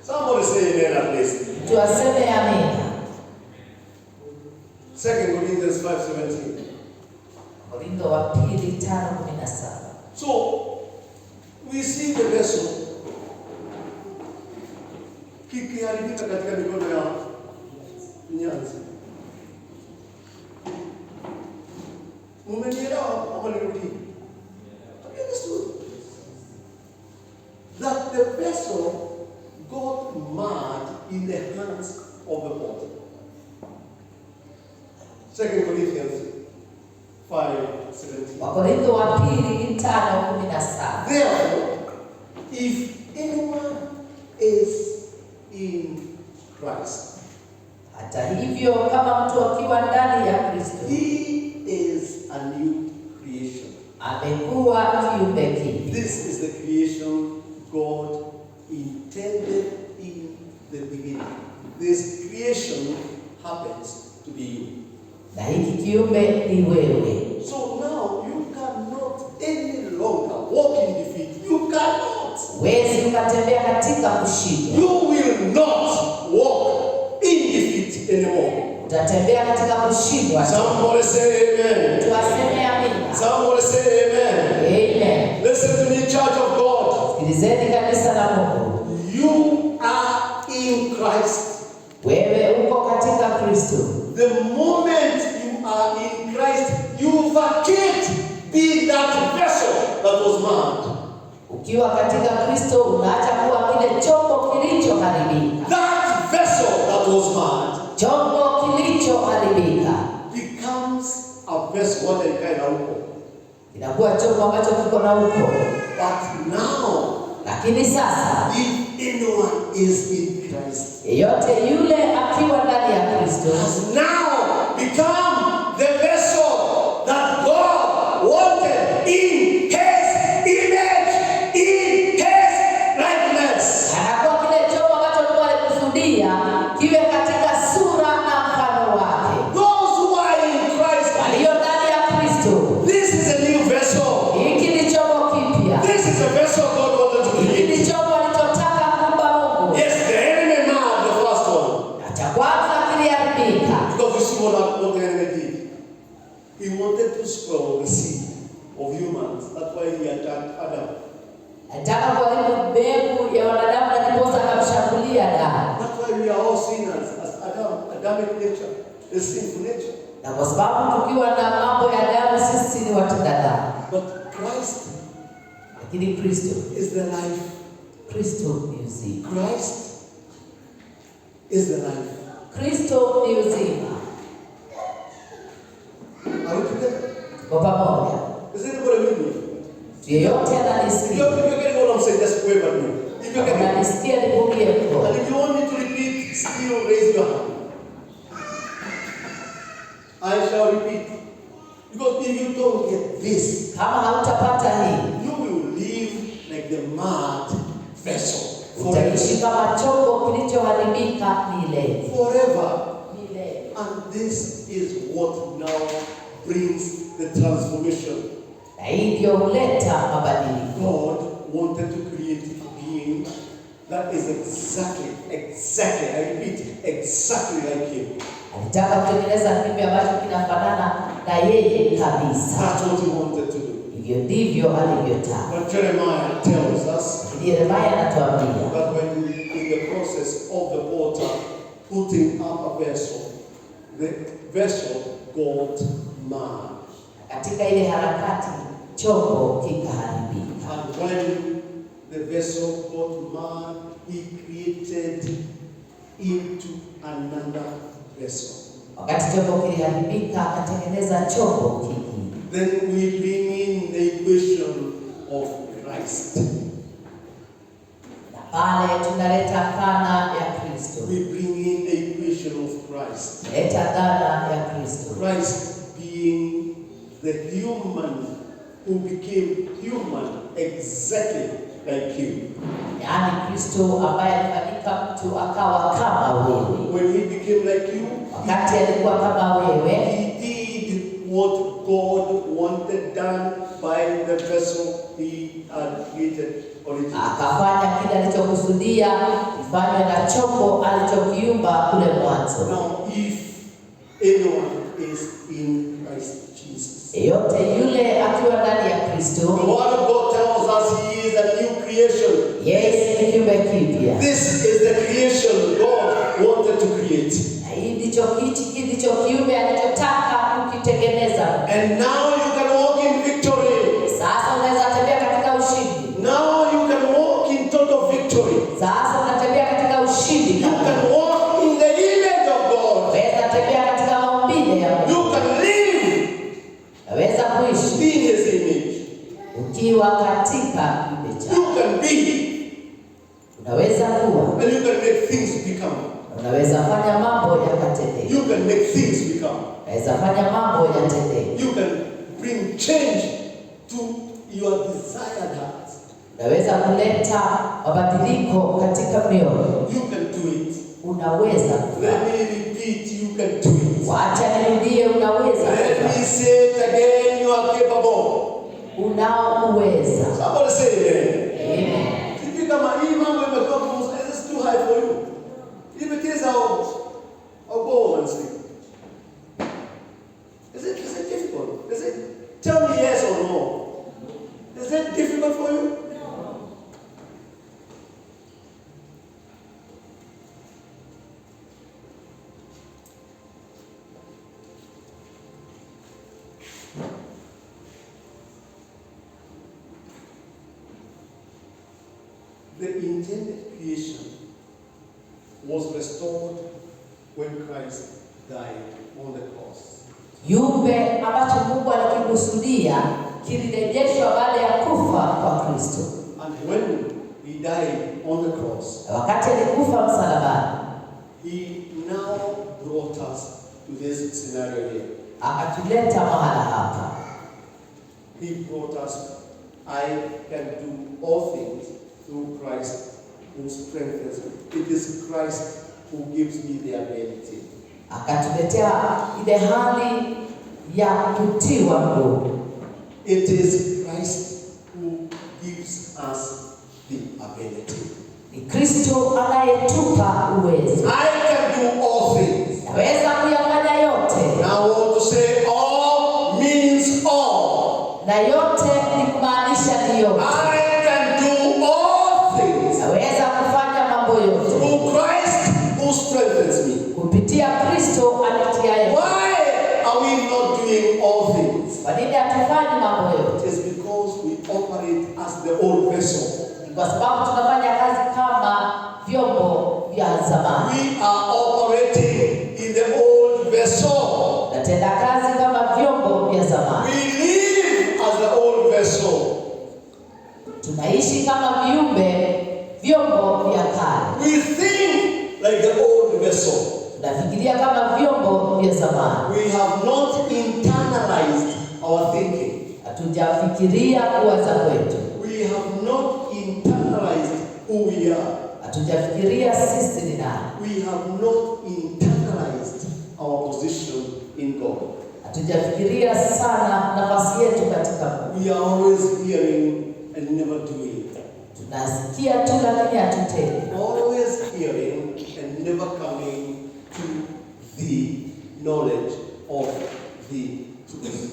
Somebody say amen at least. Tuaseme amina. 2 Corinthians 5:17. Korintho wa pili 5:17. So we see the vessel kikiharibika katika mikono ya nyanzi. Mmenielewa ama nirudie? Have you understood? That the vessel got mad in the hands of the potter. 2 Corinthians 5:17. Wakorintho wa pili 5:17. Therefore, if anyone is in Christ, Hata hivyo kama mtu akiwa ndani ya Kristo, he is a new creation. amekuwa kiumbe kipya. This is the creation God intended in the beginning. This creation happens to be you. Na hiki kiumbe ni wewe. So now you cannot any longer walk in defeat. You cannot. Huwezi ukatembea katika kushindwa. You will not walk in defeat anymore. Utatembea katika kushindwa. Somebody say amen. Tuaseme amina. Somebody say amen. Amen. Listen to me, church of God. Sikilizeni kanisa la Mungu. You are in Christ. Wewe uko katika Kristo. The moment you are in Christ, you vacate being that vessel that was mad. Ukiwa katika Kristo unaacha kuwa kile chombo kilichoharibika. That vessel that was mad Chombo kilichoharibika becomes a vessel. What they kind of inakuwa chombo ambacho kiko na uko. But now, Lakini sasa if anyone is in Christ, yeyote yule akiwa ndani ya Kristo has now become the vessel that God wanted in His image, in His likeness. anakuwa kile chombo ambacho Mungu alikusudia kiwe katika sura na mfano wake. Those who are in Christ, Walio ndani ya Kristo, this is a new vessel. hiki ni chombo kipya. This is a vessel God wanted to Hiki create. ni chombo alichotaka kuumba Mungu. Yes, the enemy mad, the first one. Na cha kwanza kiliharibika. Because you see what the enemy did. He wanted to spoil the seed of humans. That's why he attacked Adam. Alitaka kuharibu mbegu ya wanadamu na ndiposa akamshambulia Adamu. That's why we are all sinners as Adamic nature, the sinful nature. Na kwa sababu tukiwa na mambo ya Adamu sisi ni watenda dhambi. But Christ Lakini Kristo, is the life. Kristo ni uzima. Christ is the life. Kristo ni uzima. Are we together? Kwa pamoja. Is anybody with me? Yeyote If ananisikia. you're getting what I'm saying, just wave at me. If you're getting Ananisikia nipungie mkono. and if you want me to repeat, still raise your hand. I shall repeat. Because if you don't get this, Kama hautapata hii, you will live like the mad vessel. utaishi kama chombo kilichoharibika milele. Forever. Milele. And this is what now brings the transformation. Na hii ndio huleta mabadiliko. God wanted to create a being that is exactly, I repeat, exactly like Him. Alitaka kutengeneza kiumbe ambacho kinafanana na yeye kabisa. That's what He wanted to do. Hivyo ndivyo alivyotaka. But Jeremiah tells us Yeremia anatuambia that when in the process of the potter putting up a vessel, the vessel got mad. katika ile harakati chombo kikaharibika. And when the vessel got mad, He created into another vessel. Wakati chombo kiliharibika, akatengeneza chombo kingine. Then we bring in the equation of Christ. Na pale tunaleta dhana ya Kristo. We bring in the equation of Christ. Leta dhana ya Kristo. Christ being the human who became human exactly like you. Yaani Kristo ambaye alifanyika mtu akawa kama wewe. When He became like you, Wakati alikuwa kama wewe, He did what God wanted done by the vessel He had created originally. akafanya kile alichokusudia kifanywe na chombo alichokiumba kule mwanzo. Now, if anyone is in Christ Jesus, Yeyote yule akiwa ndani ya Kristo, the Word of God tells us He is a new creation. yeye ni kiumbe kipya. This is the creation God wanted to create. Na hii ndicho kiumbe alichotaka kukitengeneza. And now you can walk in victory. Sasa unaweza tembea katika ushindi. Now you can walk in total victory. Sasa unatembea katika ushindi. You can walk in the image of God. Unaweza tembea katika maumbile ya Mungu. You can live Unaweza kuishi in His image. ukiwa katika kiumbe chake. You can be. Unaweza kuwa. And you can make things become. Unaweza fanya mambo yakatendeka. You can make things become. Unaweza fanya mambo yatendeke. You can bring change to your desired heart. Unaweza kuleta mabadiliko katika mioyo. You can do it. Unaweza. Let me repeat, you can do it. Wacha nirudie, unaweza. Let me say it again, you are capable. Unaoweza. Somebody say amen. Amen. If you come hii mambo imekuwa ngumu, this is too high for you. If it is, I'll go and sleep. Is it difficult? Is it? Tell me yes or no. Is it difficult for you? No. The intended creation was restored when Christ died on the cross. Kiumbe ambacho Mungu alikikusudia kilirejeshwa baada ya kufa kwa Kristo. And when He died on the cross, Wakati alikufa msalabani, He now brought us to this scenario here. akatuleta mahala hapa. He brought us, I can do all things through Christ who strengthens me. It is Christ who gives me the ability. Akatuletea ile hali ya kutiwa nguvu. It is Christ who gives us the ability. Ni Kristo anayetupa uwezo. I can do all things. Naweza kuyafanya yote. Now I want to say all means all. Na yote ni kumaanisha ni yote. I can do all things Naweza kufanya mambo yote through Christ who strengthens me. kupitia Kristo anitiaye. Why are we not doing all things? Kwa nini hatufanyi mambo yote? It is because we operate as the old vessel. Kwa sababu tunafanya kazi kama vyombo vya zamani. We are operating in the old vessel. Natenda kazi kama vyombo vya zamani. We Tunaishi kama vyombo vya kale. We think like the old vessel. Tunafikiria kama vyombo vya zamani. We have not internalized our thinking. Hatujafikiria kuwaza kwetu. We have not internalized who we are. Hatujafikiria sisi ni nani. We have not internalized our position in God. Hatujafikiria sana nafasi yetu katika Mungu. We are always hearing and never doing. Tunasikia tu lakini hatutendi. Always hearing and never coming to the knowledge of the truth.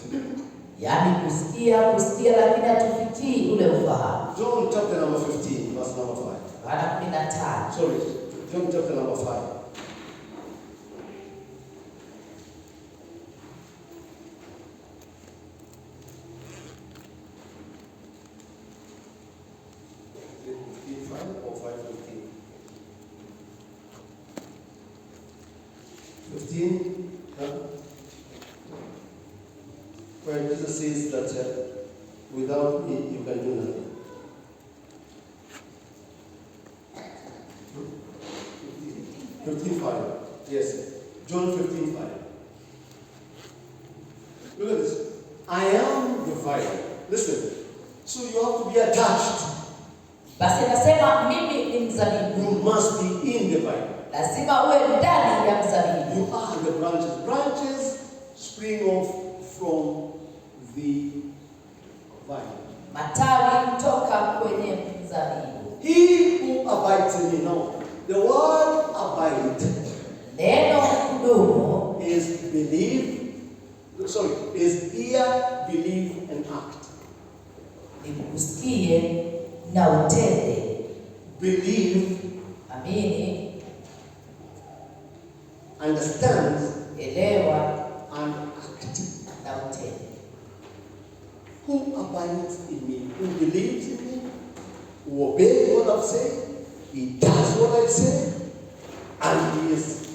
Yaani kusikia lakini hatufikii ule ufahamu. John chapter number 15, verse number 5. Yohana 15. Sorry, John chapter number 5. Or 5:15. 15, where Jesus says that without me you can do nothing. 15:5. Yes, John 15:5. Look at this. I am the vine. Listen. So you have to be attached. Basi nasema mimi ni mzabibu. You must be in the vine. Lazima uwe ndani ya mzabibu. You are the branches. Branches spring off from the vine. Matawi kutoka kwenye mzabibu. He who abides in me. Now, the word abide. Neno kudumu Is believe. Sorry, is hear, believe, and act. ni kusikie na utende. Believe, Amini, understand, elewa and act. na utende. Who abides in me? Who believes in me? Who obeys what I've said? He does what I say, and he is,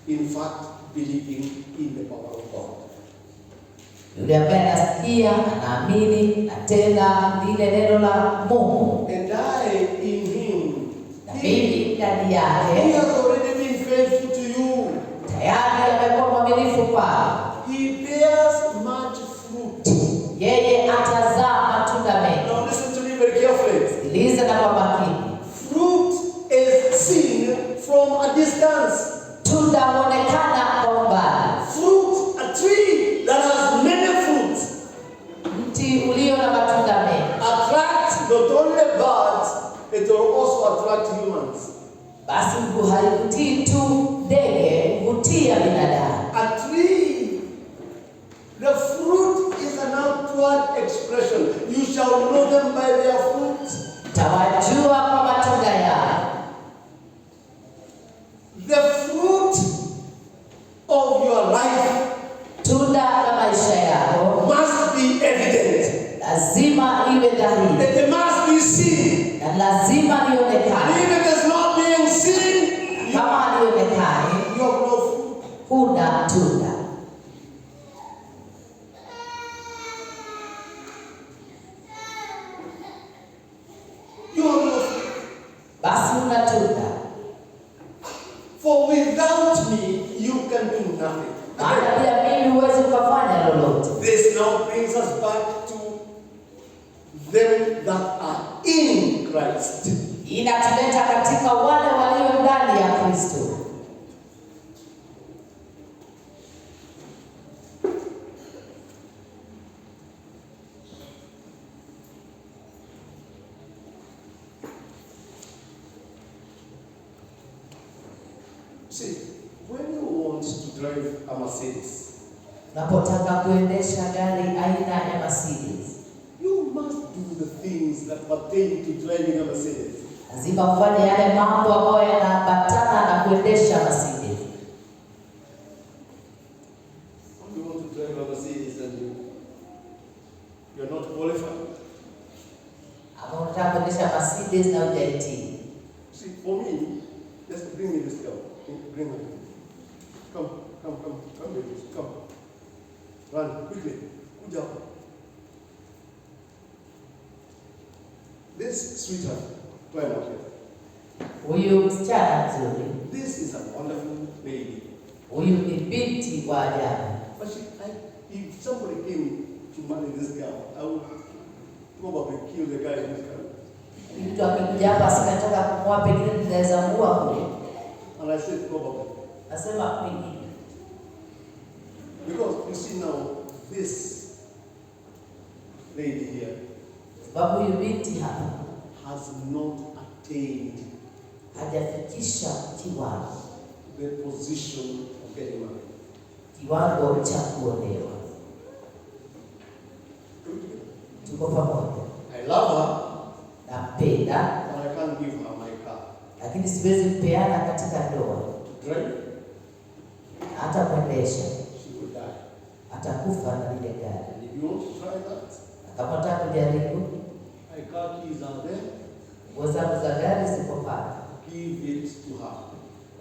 in fact, believing in the power of God. Yule ambaye anasikia, anaamini, na tena lile neno la Mungu. And I in him. Na mimi ndani He yake. has already been faithful to you. Tayari amekuwa mwaminifu kwako. He bears much fruit. Yeye atazaa matunda mengi. Now listen to me very carefully. Sikiliza na kwa makini. Fruit is seen from a distance. Tunda huonekana kwa umbali. Fruit, a tree that has many fruits, Mti ulio na matunda mengi attract not only birds, it will also attract humans. basi haivutii tu ndege, huvutia binadamu. A tree, the fruit is an outward expression. You shall know them by their fruit. Tawajua kwa matunda yao. The fruit of your life Tunda la maisha yako must be evident. lazima iwe dhahiri It must be seen. na lazima And lionekane. if it is not being seen, Kama halionekani, you have no fruit. huna tunda. You have no fruit. Basi huna tunda. For without me, you can do nothing. Maana bila mimi huwezi ukafanya lolote. This now brings us back to them that are in Christ. Inatuleta katika wale walio ndani ya Kristo. See, when you want to drive a Mercedes, Unapotaka kuendesha gari aina ya Mercedes, you must do the things that pertain to driving a Mercedes. lazima ufanye yale mambo ambayo yanaambatana na kuendesha Mercedes. You want to drive a Mercedes and you're not qualified. Ama unataka kuendesha Mercedes na hujaitii. See, for me, just bring me this girl. Bring her. Come, baby, come. Run, quickly. Good job. This sweetheart, why not here? Huyu msichana mzuri. This is a wonderful lady. Huyu ni binti wa ajabu. But if somebody came to marry this girl, I would probably kill the guy in this girl. Mtu akikuja hapa asinataka kumwoa, pengine tunaweza muua huyo. And I said probably. Nasema pengine. Because you see now, this lady here sababu huyu binti hapa has not attained hajafikisha kiwango, the position of getting married. Kiwango cha kuolewa. Tuko pamoja. I love her. Nampenda. But I can't give her my car. Lakini siwezi kupeana katika ndoa. Drive. Hata kuendesha. She will die. Atakufa na lile gari. And if you want to try that, kama unataka kujaribu, my car keys are there. Nguo zangu za gari ziko pale. Give it to her.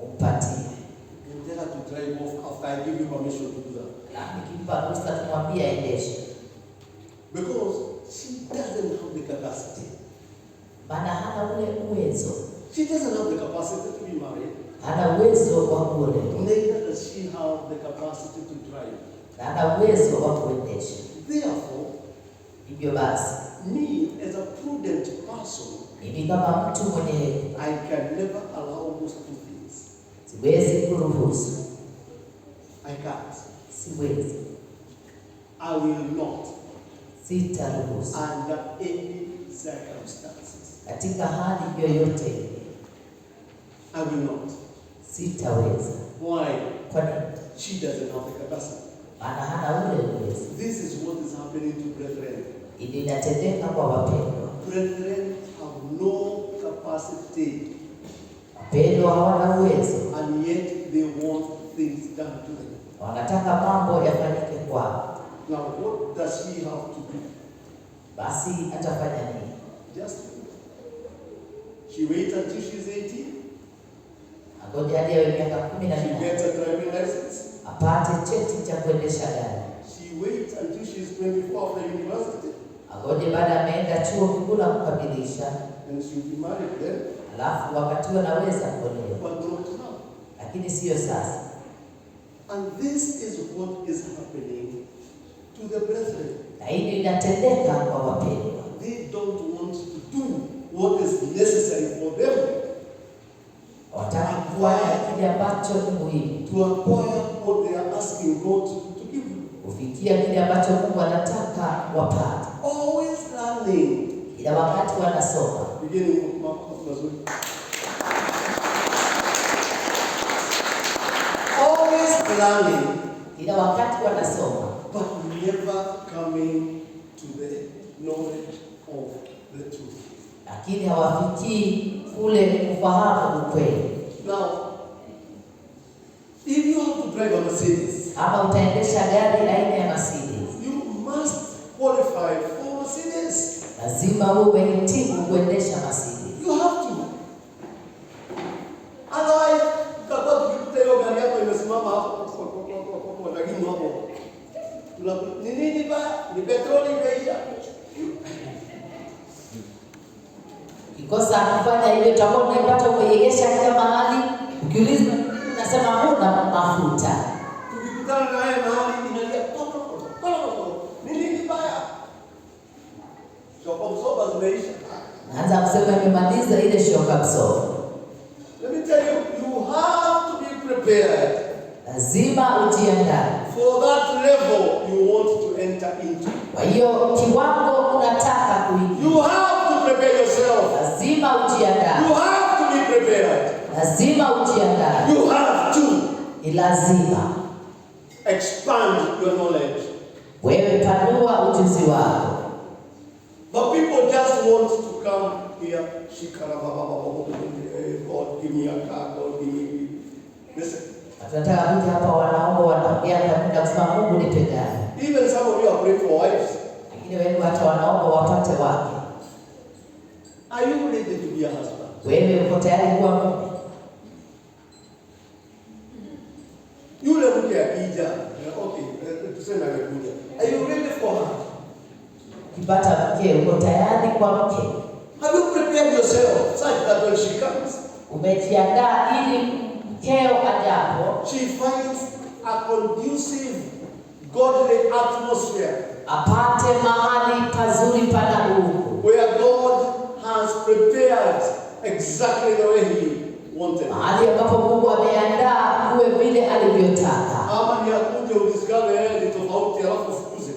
Umpatie. You tell her to drive off after I give you permission to do that. Na nikimpa ruhusa tumwambie aendeshe. Because she doesn't have the capacity. Maana hana ule uwezo. She doesn't have the capacity to be married. Hana uwezo wa kuolewa. Neither does she have the capacity to drive. Na hana uwezo wa kuendesha. Therefore, hivyo basi, me as a prudent person, mimi kama mtu mwenye hekima, I can never allow those two things. Siwezi kuruhusu. I can't. Siwezi. I will not. Sitaruhusu. Under any circumstances. Katika hali yoyote. I will not. Sitaweza. Why? Kwa nini? She doesn't have the capacity. Maana hana ule uwezo. This is what is happening to brethren. Inatendeka kwa wapendwa. Brethren have no capacity. Wapendwa hawana uwezo. And yet they want things done to them. Wanataka mambo yafanyike kwao. Now what does she have to do? Basi atafanya nini? Just she waits until she's 18. Agoje hadi awe miaka 18. She gets a driving license. Apate cheti cha kuendesha gari. She waits until she's 24 after university. Agoje baada ameenda chuo kikuu na kukamilisha. And she'll be married then. Alafu wakati huo anaweza kuolewa. But not now. Lakini sio sasa. And this is what is happening to the brethren. Na hili linatendeka kwa wapendwa. They don't want to do what is necessary for them. Wataka kufanya kile ambacho ni muhimu. To acquire what they are asking God to give you. Kufikia kile ambacho Mungu anataka wapate. Always learning. Ila wakati wanasoma. Beginning with Mark. Always learning. Ila wakati wanasoma. But never coming to the knowledge of the truth. Lakini hawafikii kule kufahamu ukweli. Now, if you have to drive a Mercedes, ama utaendesha gari aina ya Mercedes, you must qualify for Mercedes. lazima uwe umehitimu kuendesha Mercedes. You have to. Otherwise, utakuwa tukikuta hiyo gari yako imesimama hapo kwa dagimu hapo. Ni nini ba? Ni petroli imeisha. Kikosa kufanya hivyo utakuwa unaipata kuiegesha kila mahali, ukiuliza unasema huna mafuta. Tukikutana na yeye mahali inalia ni nini baya? Shock absorber zimeisha. Naanza kusema nimemaliza ile shock absorber. Let me tell you, you have to be prepared. Lazima ujiandae. For that level you want to enter into. Kwa hiyo kiwango unataka kuingia. You have to prepare yourself. Lazima ujiandae. You have to be prepared. Lazima ujiandae. You have to. Ni lazima. Expand your knowledge. Wewe panua ujuzi wako. But people just want to come here. God give me a car. God give me. Listen. Tunataka kuja hapa wanaomba wanaongea na kusema Mungu nipe gari. Even some of you are praying for wives. Lakini wengi hata wanaomba wapate wake. Are you ready to be a husband? Wewe uko tayari kuwa mume? Yule mke akija, okay, tuseme amekuja. Are you ready for her? Ukipata mke uko tayari kwa mke? Have yourself such that when she comes, Umejiandaa ili mkeo ajapo she finds a conducive, godly atmosphere apate mahali pazuri pana uungu, where God has prepared exactly the way He wanted. mahali ambapo Mungu ameandaa kuwe vile alivyotaka. Ama ni akuje udiscover yeye ni tofauti alafu ufukuze.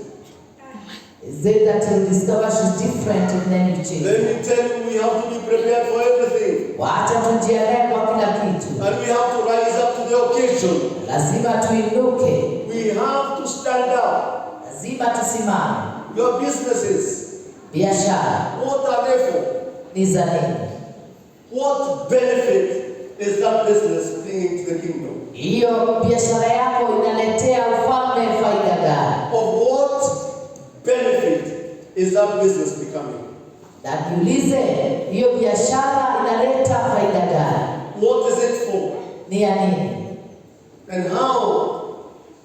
Is it that you discover she's different and then you change? Let me tell you, we have to be prepared for everything. Wacha tujiandae kwa kila kitu. And we have to rise up to the occasion. Lazima tuinuke. We have to stand up. Lazima tusimame. Your businesses, Biashara what are they for? ni za nini? What benefit is that business bringing to the kingdom? Hiyo biashara yako inaletea ufalme faida gani? Of what benefit is that business becoming? Na jiulize, hiyo biashara inaleta faida gani? What is it for? Ni ya nini? And how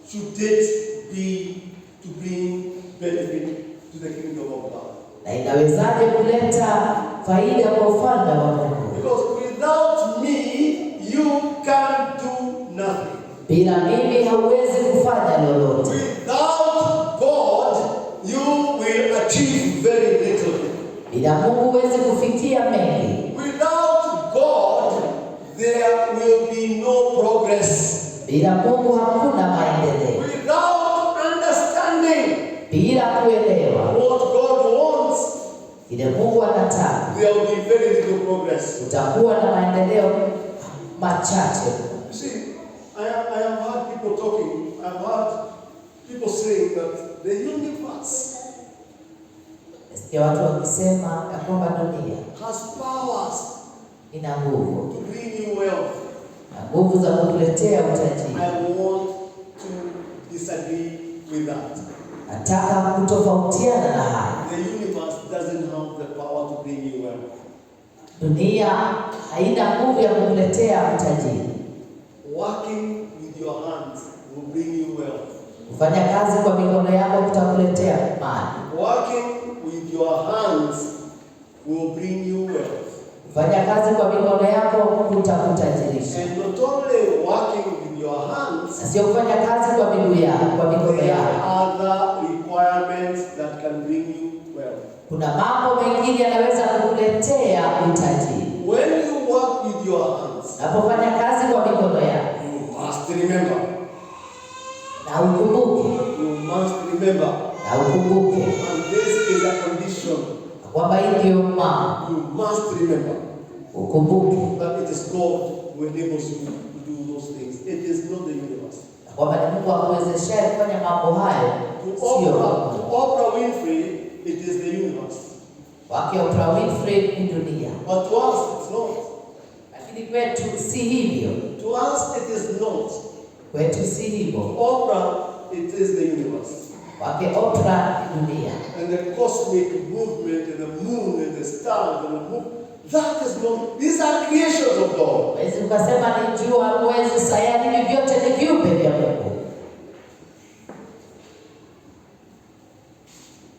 should it be to bring benefit to the kingdom of God? Na inawezaje kuleta faida kwa ufalme wa Mungu? Because without me, you can't do nothing. Bila mimi hauwezi kufanya lolote. Without God, you will achieve very little. Bila Mungu huwezi kufikia mengi. Without God, there will be no progress. Bila Mungu hakuna maendeleo. Without understanding Bila kuelewa what God wants, kile Mungu anataka, there will be very little progress. utakuwa na maendeleo machache. You see, I have heard people talking, I've heard people saying that the universe Nasikia watu wakisema ya kwamba dunia has powers ina nguvu, to bring you wealth. na nguvu za kukuletea utajiri. I want to disagree with that. Nataka kutofautiana na haya. The universe doesn't have the power to bring you wealth. Dunia haina nguvu ya kukuletea utajiri. Working with your hands will bring you wealth. Kufanya kazi kwa mikono yako kutakuletea mali. Working with your hands will bring you wealth. Kufanya kazi kwa mikono yako kutakutajirisha. And not only working with your hands, Na sio kufanya kazi kwa miguu yako, kwa mikono there yako. are other requirements that can bring you wealth. Kuna mambo mengine yanaweza kukuletea utajiri. When you work with your hands, Unapofanya kazi kwa mikono yako, you must remember. na ukumbuke, You must remember. na ukumbuke And this is a condition. kwamba hii ndio mambo. You must remember Ukumbuke that it is God who enables you to do those things. It is not the universe. kwamba ni Mungu akuwezeshaye kufanya mambo hayo, To sio Oprah Winfrey, it is the universe. wake Oprah Winfrey ni dunia. But to us, it's not. Lakini kwetu si hivyo. To us, it is not. Kwetu si hivyo. Oprah, it is the universe. Wake Oprah ni dunia. And the cosmic movement and the moon and the stars and the moon, that is not, these are creations of God. Wezi ukasema ni jua, mwezi, sayari, hivi vyote ni viumbe vya Mungu.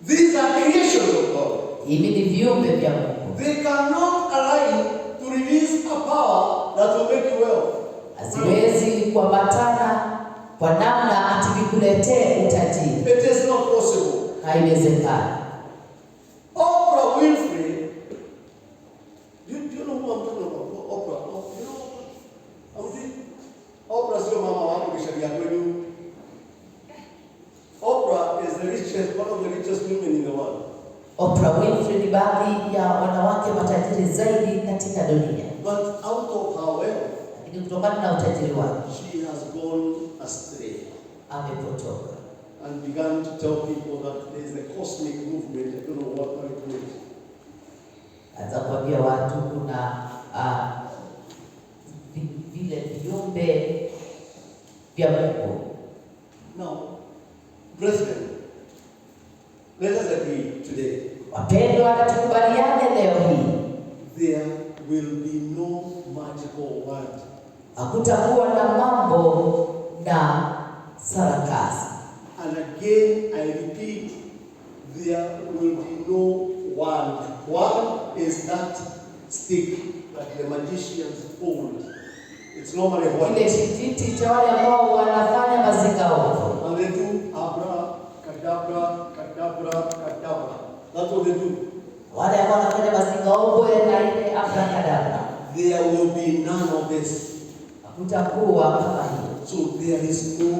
These are creations of God. Hivi ni viumbe vya Mungu. They cannot align to release a power that will make you wealth. Haziwezi kuambatana kwa namna ati vikuletee utajiri. It is not possible. Haiwezekani. Oprah Winfrey, do you know who I'm talking about? Oprah. Oh, you know Oprah? Oprah sio mama wako kisharia kwenu. Oprah is the richest, one of the richest women in the world. Oprah Winfrey ni baadhi ya wanawake matajiri zaidi katika dunia. But out of her wealth, Lakini kutokana na utajiri wake, she has gone astray amepotoka. and began to tell people that there is a cosmic movement. I don't know what I call it. Anza kuambia watu kuna vile viumbe vya Mungu. Now, brethren, let us agree today. Wapendwa, na tukubaliane leo hii, There will be no magical word. hakutakuwa na mambo na sarakasi. And again, I repeat, there will be no word. Word is that stick that the magicians hold. It's normally white. Kile kijiti cha wale ambao wanafanya mazingaombwe. And they do abracadabra, cadabra, cadabra. That's what they do. Wale ambao wanafanya mazingaombwe na ile abracadabra. There will be none of this. Hakutakuwa kama hiyo. So there is no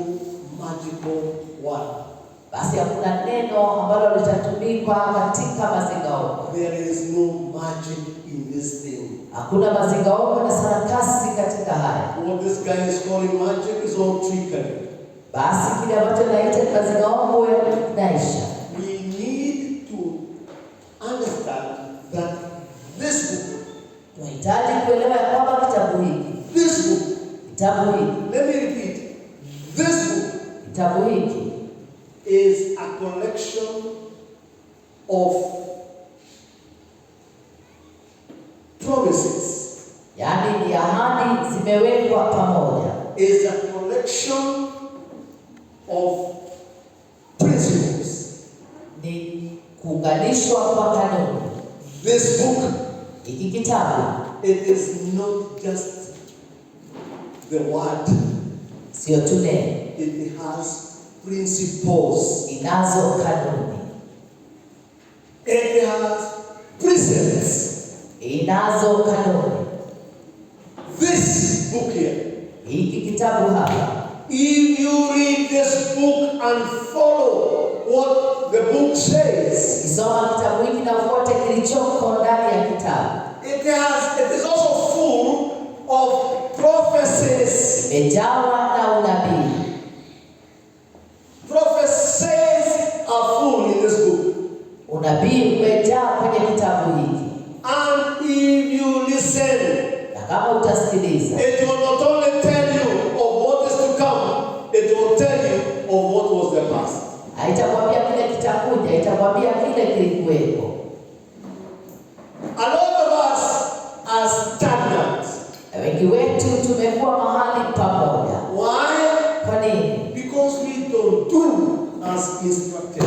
magical word. Basi hakuna neno ambalo litatumika katika mazingaombwe. There is no magic in this thing. Hakuna mazingaombwe na sarakasi katika haya. What this guy is calling magic is all trickery. Basi kile ambacho naita mazingaombwe naisha. We need to understand that this book, tunahitaji kuelewa kwamba kitabu hiki, kitabu hiki, let me repeat, this book, kitabu hiki is a collection of promises. Yani ni ahadi zimewekwa pamoja. Is a collection of principles. Ni kuunganishwa kwa kanuni. This book, hiki kitabu, it is not just the word. Sio tu neno. It has principles. Inazo kanuni. It has precepts. Inazo kanuni. This book here, hiki kitabu hapa, if you read this book and follow what the book says, kisoma kitabu hiki na ufuate kilichoko ndani ya kitabu, it is also full of prophecies. Imejawa na unabii. Prophecies are full in this book. Unabii umejaa kwenye kitabu hiki. And if you listen, na kama utasikiliza, it will not only tell you of what is to come, it will tell you of what was the past. Haitakwambia kile kitakuja, itakwambia kile kilikuwepo. A lot of us are stagnant. Wengi wetu tumekuwa mahali pamoja. Why? Kwa nini? Because we don't do as instructed.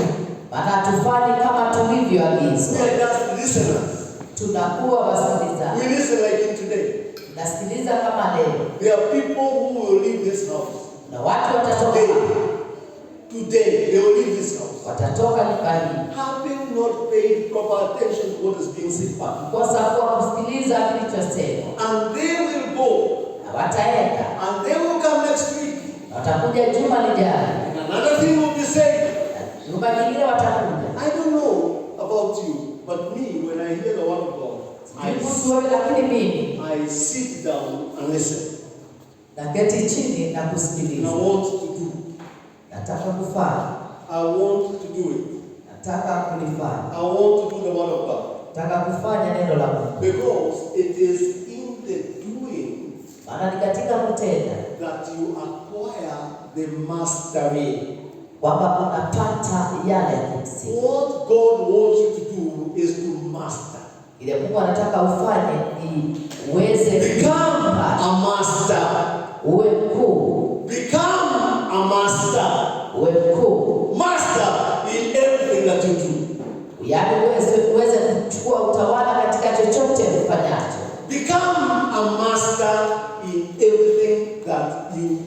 Maana hatufanyi kama tulivyoagizwa. We are just listeners. Tunakuwa wasikilizaji. We listen like in today. Nasikiliza kama leo. There are people who will leave this house. Na watu watatoka. Today they will leave this house. Watatoka nyumbani. Having not paid proper attention to what is being said. Kwa sababu kusikiliza kilichosemwa. And they will go. Na wataenda. And they will come next week. Watakuja juma lijalo. And another thing will be said. Juma lingine watakuja. I don't know about you, but me, when I hear the word of God, I sit down and listen. Naketi chini na kusikiliza. I want to do. Nataka kufanya. I want to do it. Nataka kulifanya. I want to do the word of God. Nataka kufanya neno la Mungu. Because it is in the doing. Maana ni katika kutenda that you acquire the mastery. Kwamba unapata yale ya kimsingi. What God wants you to do is to master. Ile Mungu anataka ufanye ni uweze become a master. Uwe mkuu. Become a master. Uwe mkuu. Master in everything that you do. Yaani uweze kuchukua utawala katika chochote ufanyacho. Become a master in everything that you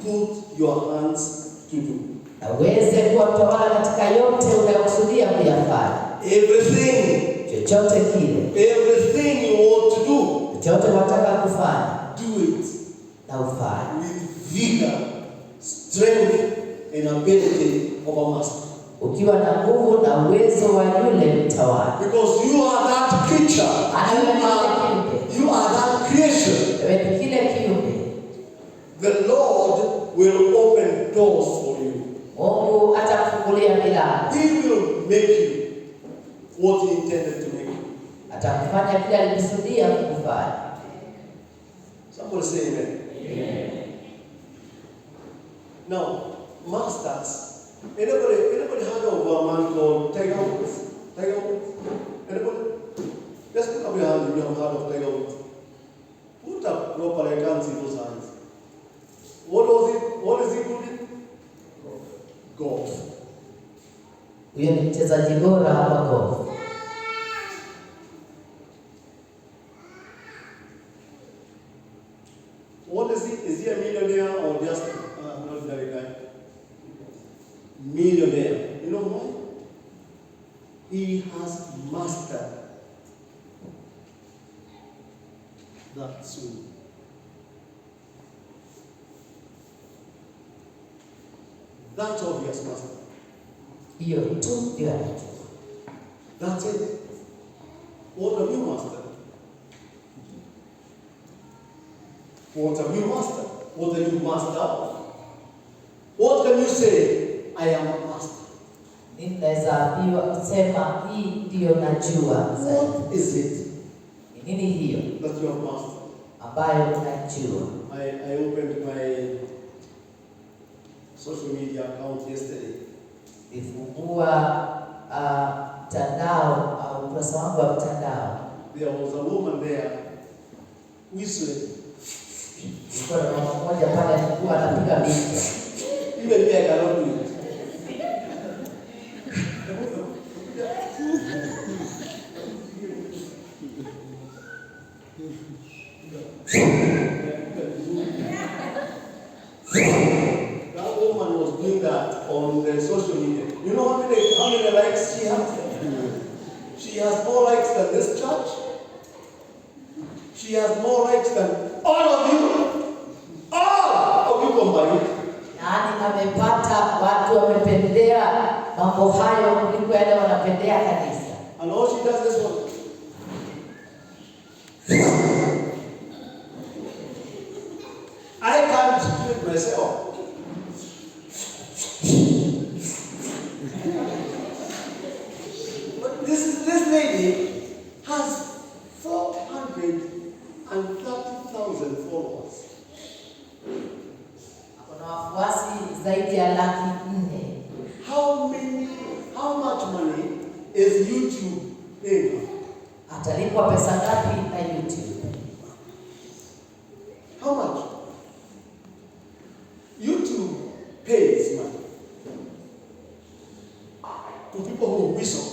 put your hands to do. Na uweze kuwa utawala katika yote unayokusudia kuyafanya. Everything. Chochote kile. Everything you want to do. Chochote unataka kufanya. Do it. Na ufanye. With vigor, strength and ability of a master. Ukiwa na nguvu na uwezo wa yule mtawala. Because you are that creature. You are that creation. Wewe kile kiumbe. The Lord will open doors for you. Mungu atakufungulia milango. He will make you what He intended to make you. Atakufanya kile alikusudia kukufanya. Somebody say amen. Amen. Now, masters. Anybody heard of a man called Tiger Woods? Tiger Woods? Anybody? Just put up your hand if you have heard of Tiger Woods. Put up properly, I can't see those hands. What was it? What is he good in? Golf. Huyo ni mchezaji bora wa golf. millionaire. You know why? He has mastered that swing. That's obvious, master. Hiyo tu ndio anajua. That's it. What have you mastered? What have you mastered? What have you mastered of? What can you say? I am a master. Ninaweza kusema hii ndio najua. What is it? Nini hiyo? That you have mastered. Ambayo unajua. I opened my social media account yesterday. Nilifungua mtandao au ukurasa wangu wa mtandao. There was a woman there whistling. Kulikuwa na mama mmoja pale alikuwa anapiga binti. Even me, I cannot do it. That woman was doing that on the social media. You know how many likes she has? She has more likes than this church. She has more likes than all of you. All of you combined. Nani amepata watu wamependea mambo hayo kuliko yale wanapendea kanisa. And all she does is one. I can't do it myself. But this lady has 430,000 followers. Kuna wafuasi zaidi ya 400,000. How much money is YouTube paying? Atalipwa pesa ngapi na YouTube? How much? YouTube pays money to people who whistle.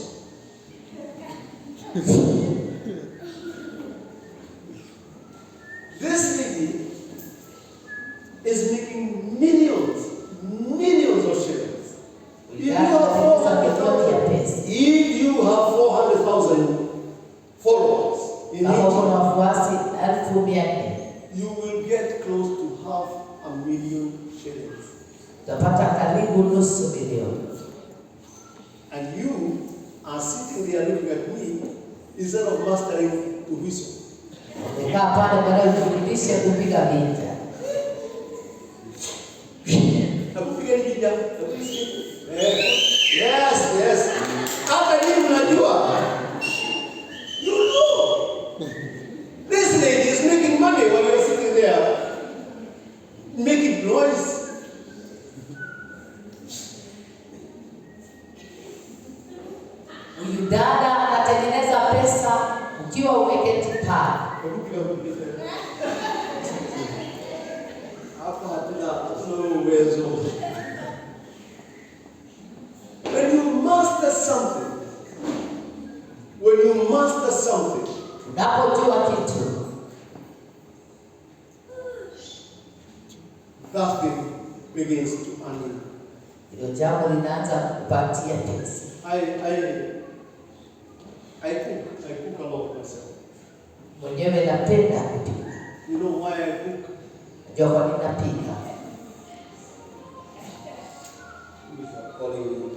This lady is making millions of shillings. If you have 400,000 followers in YouTube, you will get close to 500,000 shillings. Utapata karibu nusu milioni. And you are sitting there looking at me instead of mastering to whistle. Umekaa pale baada ya kufundisha kupiga binti. Nakupiga hii binti. Yes. Hata hii unajua. You know. This lady is making money while you're sitting there making noise. Huyu dada anatengeneza pesa ukiwa umeketi pale. Hapa hatuna uwezo. When you master something, Unapojua kitu, that thing begins to earn. hilo jambo linaanza kupatia pesa. I cook a lot myself. Mwenyewe napenda kupika. You know why I cook? Najua kwa nini napika. Calling you.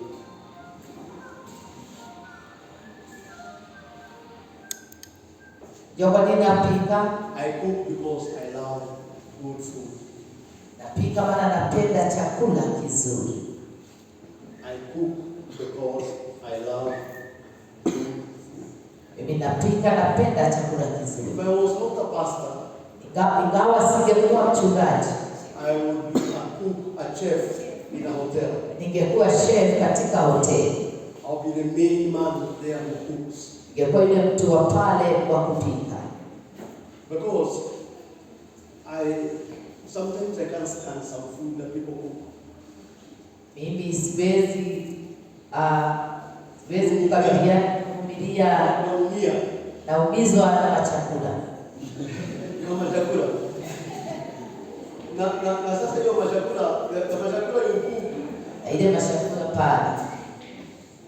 Najua kwa nini napika. I cook because I love good food. Napika maana napenda chakula kizuri. I cook because I love good food. Mimi napenda chakula kizuri. If I was not a pastor, Ingawa singekuwa mchungaji, I would be a chef in a hotel. ningekuwa chef katika hoteli. I'll be the main man there who cooks. Ningekuwa yule mtu wa pale wa kupika. Because sometimes I can't stand some food that people cook. Mimi siwezi kuvumilia naumizwa na chakula. Kama chakula. Na sasa hiyo machakula yuko. Ile mashakula pale.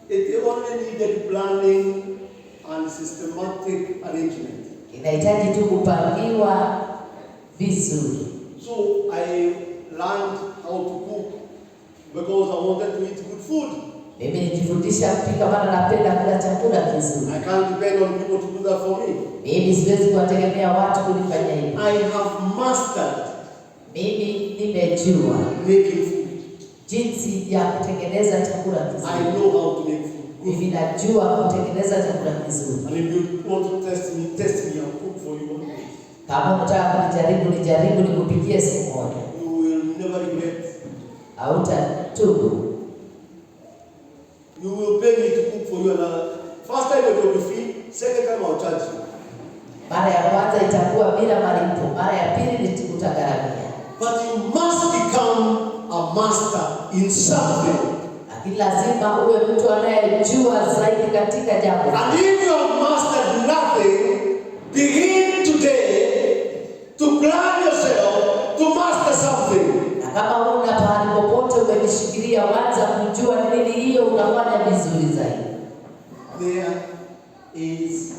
It only needed planning and systematic arrangement. Inahitaji tu kupangiwa vizuri. So I learned how to cook because I wanted to eat good food. Mimi nijifundisha kupika maana napenda kula chakula kizuri. I can't depend on people to do that for me. Mimi siwezi kuwategemea watu kunifanyia hivyo. I have mastered Mimi nimejua making food. jinsi ya kutengeneza chakula kizuri. I know how to make food. Mimi najua kutengeneza chakula kizuri. And if you want to test me, I'll cook for you one day. Kama unataka kunijaribu nikupikie siku moja. You will never regret. Hautatubu. You will pay me to cook for you another. First time it will be free, second time I'll charge you. Mara ya kwanza itakuwa bila malipo, mara ya pili utagharamia. But you must become a master in something. Lakini lazima uwe mtu anayejua zaidi katika jambo. And if you have mastered nothing, begin today to plan yourself to master something. Na kama una pahali popote umejishikilia, wanza kujua nini hiyo unafanya vizuri zaidi. There is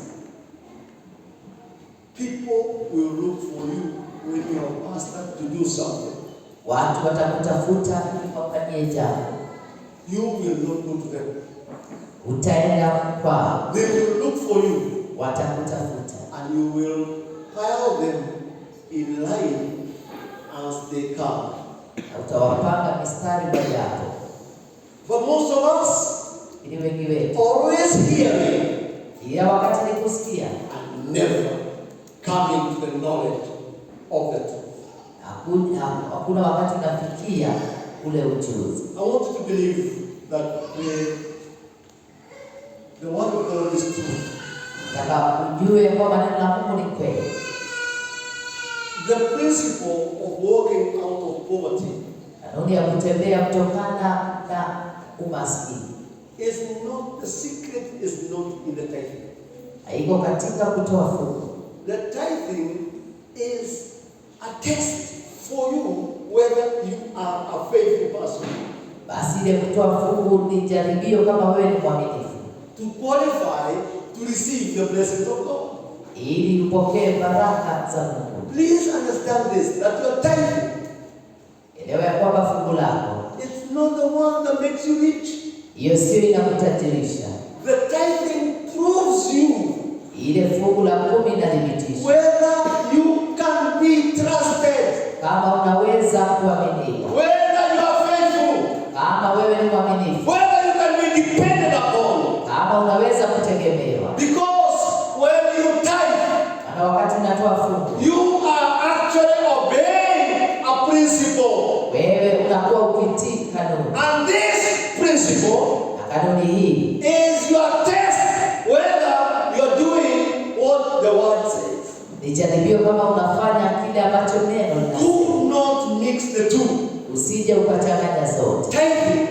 people will look for you when you have mastered to do something. Watu watakutafuta ili wafanyie jambo. You will not go to them. Utaenda kwao. They will look for you. Watakutafuta. And you will pile them in line as they come. Utawapanga mistari mojawapo. But most of us Ili wengi wetu always hearing ila wakati ni kusikia and never coming to the knowledge of the truth. hakuna wakati unafikia ule ujuzi. I want you to believe that the word of God is true. Nataka ujue kwamba neno la Mungu ni kweli. The principle of walking out of poverty Kanuni ya kutembea kutokana na umaskini is not, the secret is not in the tithing. haiko katika kutoa fungu. The tithing is a test for you whether you are a faithful person. Basi ile kutoa fungu ni jaribio kama wewe ni mwaminifu. To qualify to receive the blessings of God. Ili upokee baraka za Mungu. Please understand this, that your tithing, Elewa ya kwamba fungu lako it's not the one that makes you rich. hiyo sio inakutajirisha. The tithing proves you Ile fungu la 10 inadhibitisha whether you can be trusted, kama unaweza kuaminika, whether you are faithful, kama wewe ni mwaminifu, whether you can be depended upon. kama unaweza kutegemewa. Because when you tithe, Na wakati unatoa fungu, you are actually obeying a principle. wewe unakuwa ukitii kanuni. And this principle Na kanuni hii is your test whether you're doing what the word says. ni jaribio kama unafanya kile ambacho neno linasema. Do not mix the two. Usije ukachanganya zote. Tithing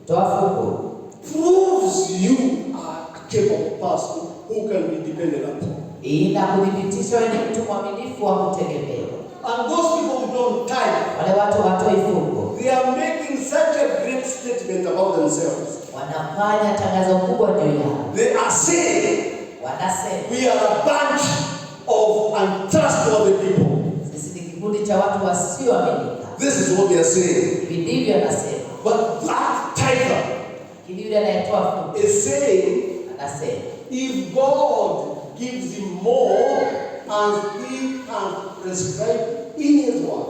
Kutoa fungu proves you are a capable person who can be depended upon. inakudhibitisha wewe ni mtu mwaminifu wa kutegemewa. And those people who don't tithe, Wale watu watoi fungu they are making such a great statement about themselves. wanafanya tangazo kubwa juu yao. They are saying, Wanasema we are a bunch of untrustworthy people. sisi ni kikundi cha watu wasioaminika. This is what they are saying. Hivi ndivyo anasema. But that tither Lakini yule anayetoa fungu is saying, anasema if God gives him more as he has prescribed in his word,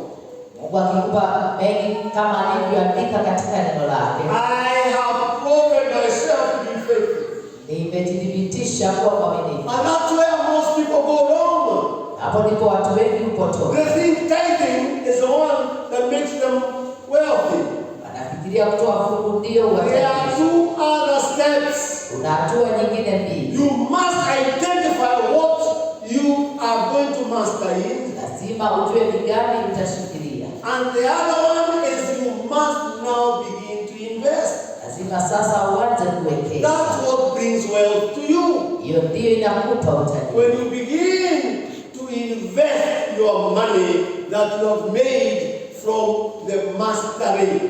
Mungu akikupa mengi kama alivyoandika katika neno lake, I have proven myself to be faithful. nimejidhibitisha kuwa mwaminifu. And that's where most people go wrong. Hapo ndipo watu wengi hupotoka. They think tithing is the one that makes them wealthy. Wanafikiria kutoa fungu ndio There are uwatajiri. two other steps. Kuna hatua nyingine mbili. You must identify what you are going to master in. Lazima ujue ni gani utashikilia. And the other one is you must now begin to invest. Lazima sasa uanze kuwekeza. That's what brings wealth to you. Hiyo ndio inakupa utajiri. When you begin to invest your money that you have made from the mastering.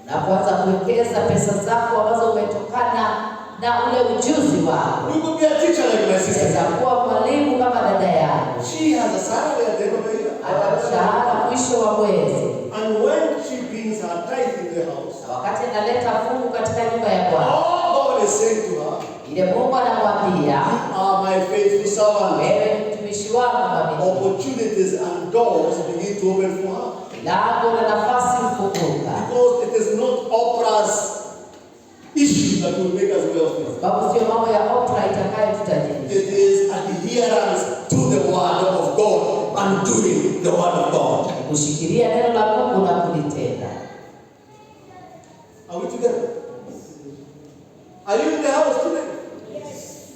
Unapoanza kuwekeza pesa zako ambazo umetokana na ule ujuzi wako. You could be a teacher like my sister. Utakuwa mwalimu kama dada yangu. She has a salary at the end of the year. Ana mshahara mwisho wa mwezi. And when she brings her tithe in the house, na wakati analeta fungu katika nyumba ya Bwana, all God is saying to her, ile Mungu anamwambia, you are my faithful servant. wewe mtumishi wangu mwaminifu. Opportunities and doors begin to open for her. Milango na nafasi hufunguka. Because it is not Oprah's issue that will make us wealthy. Sababu sio mambo ya Oprah itakayotutajirisha. It is adherence to the word of God and doing the word of God. Kushikilia neno la Mungu na kulitenda. Are we together? Are you in the house today? Yes.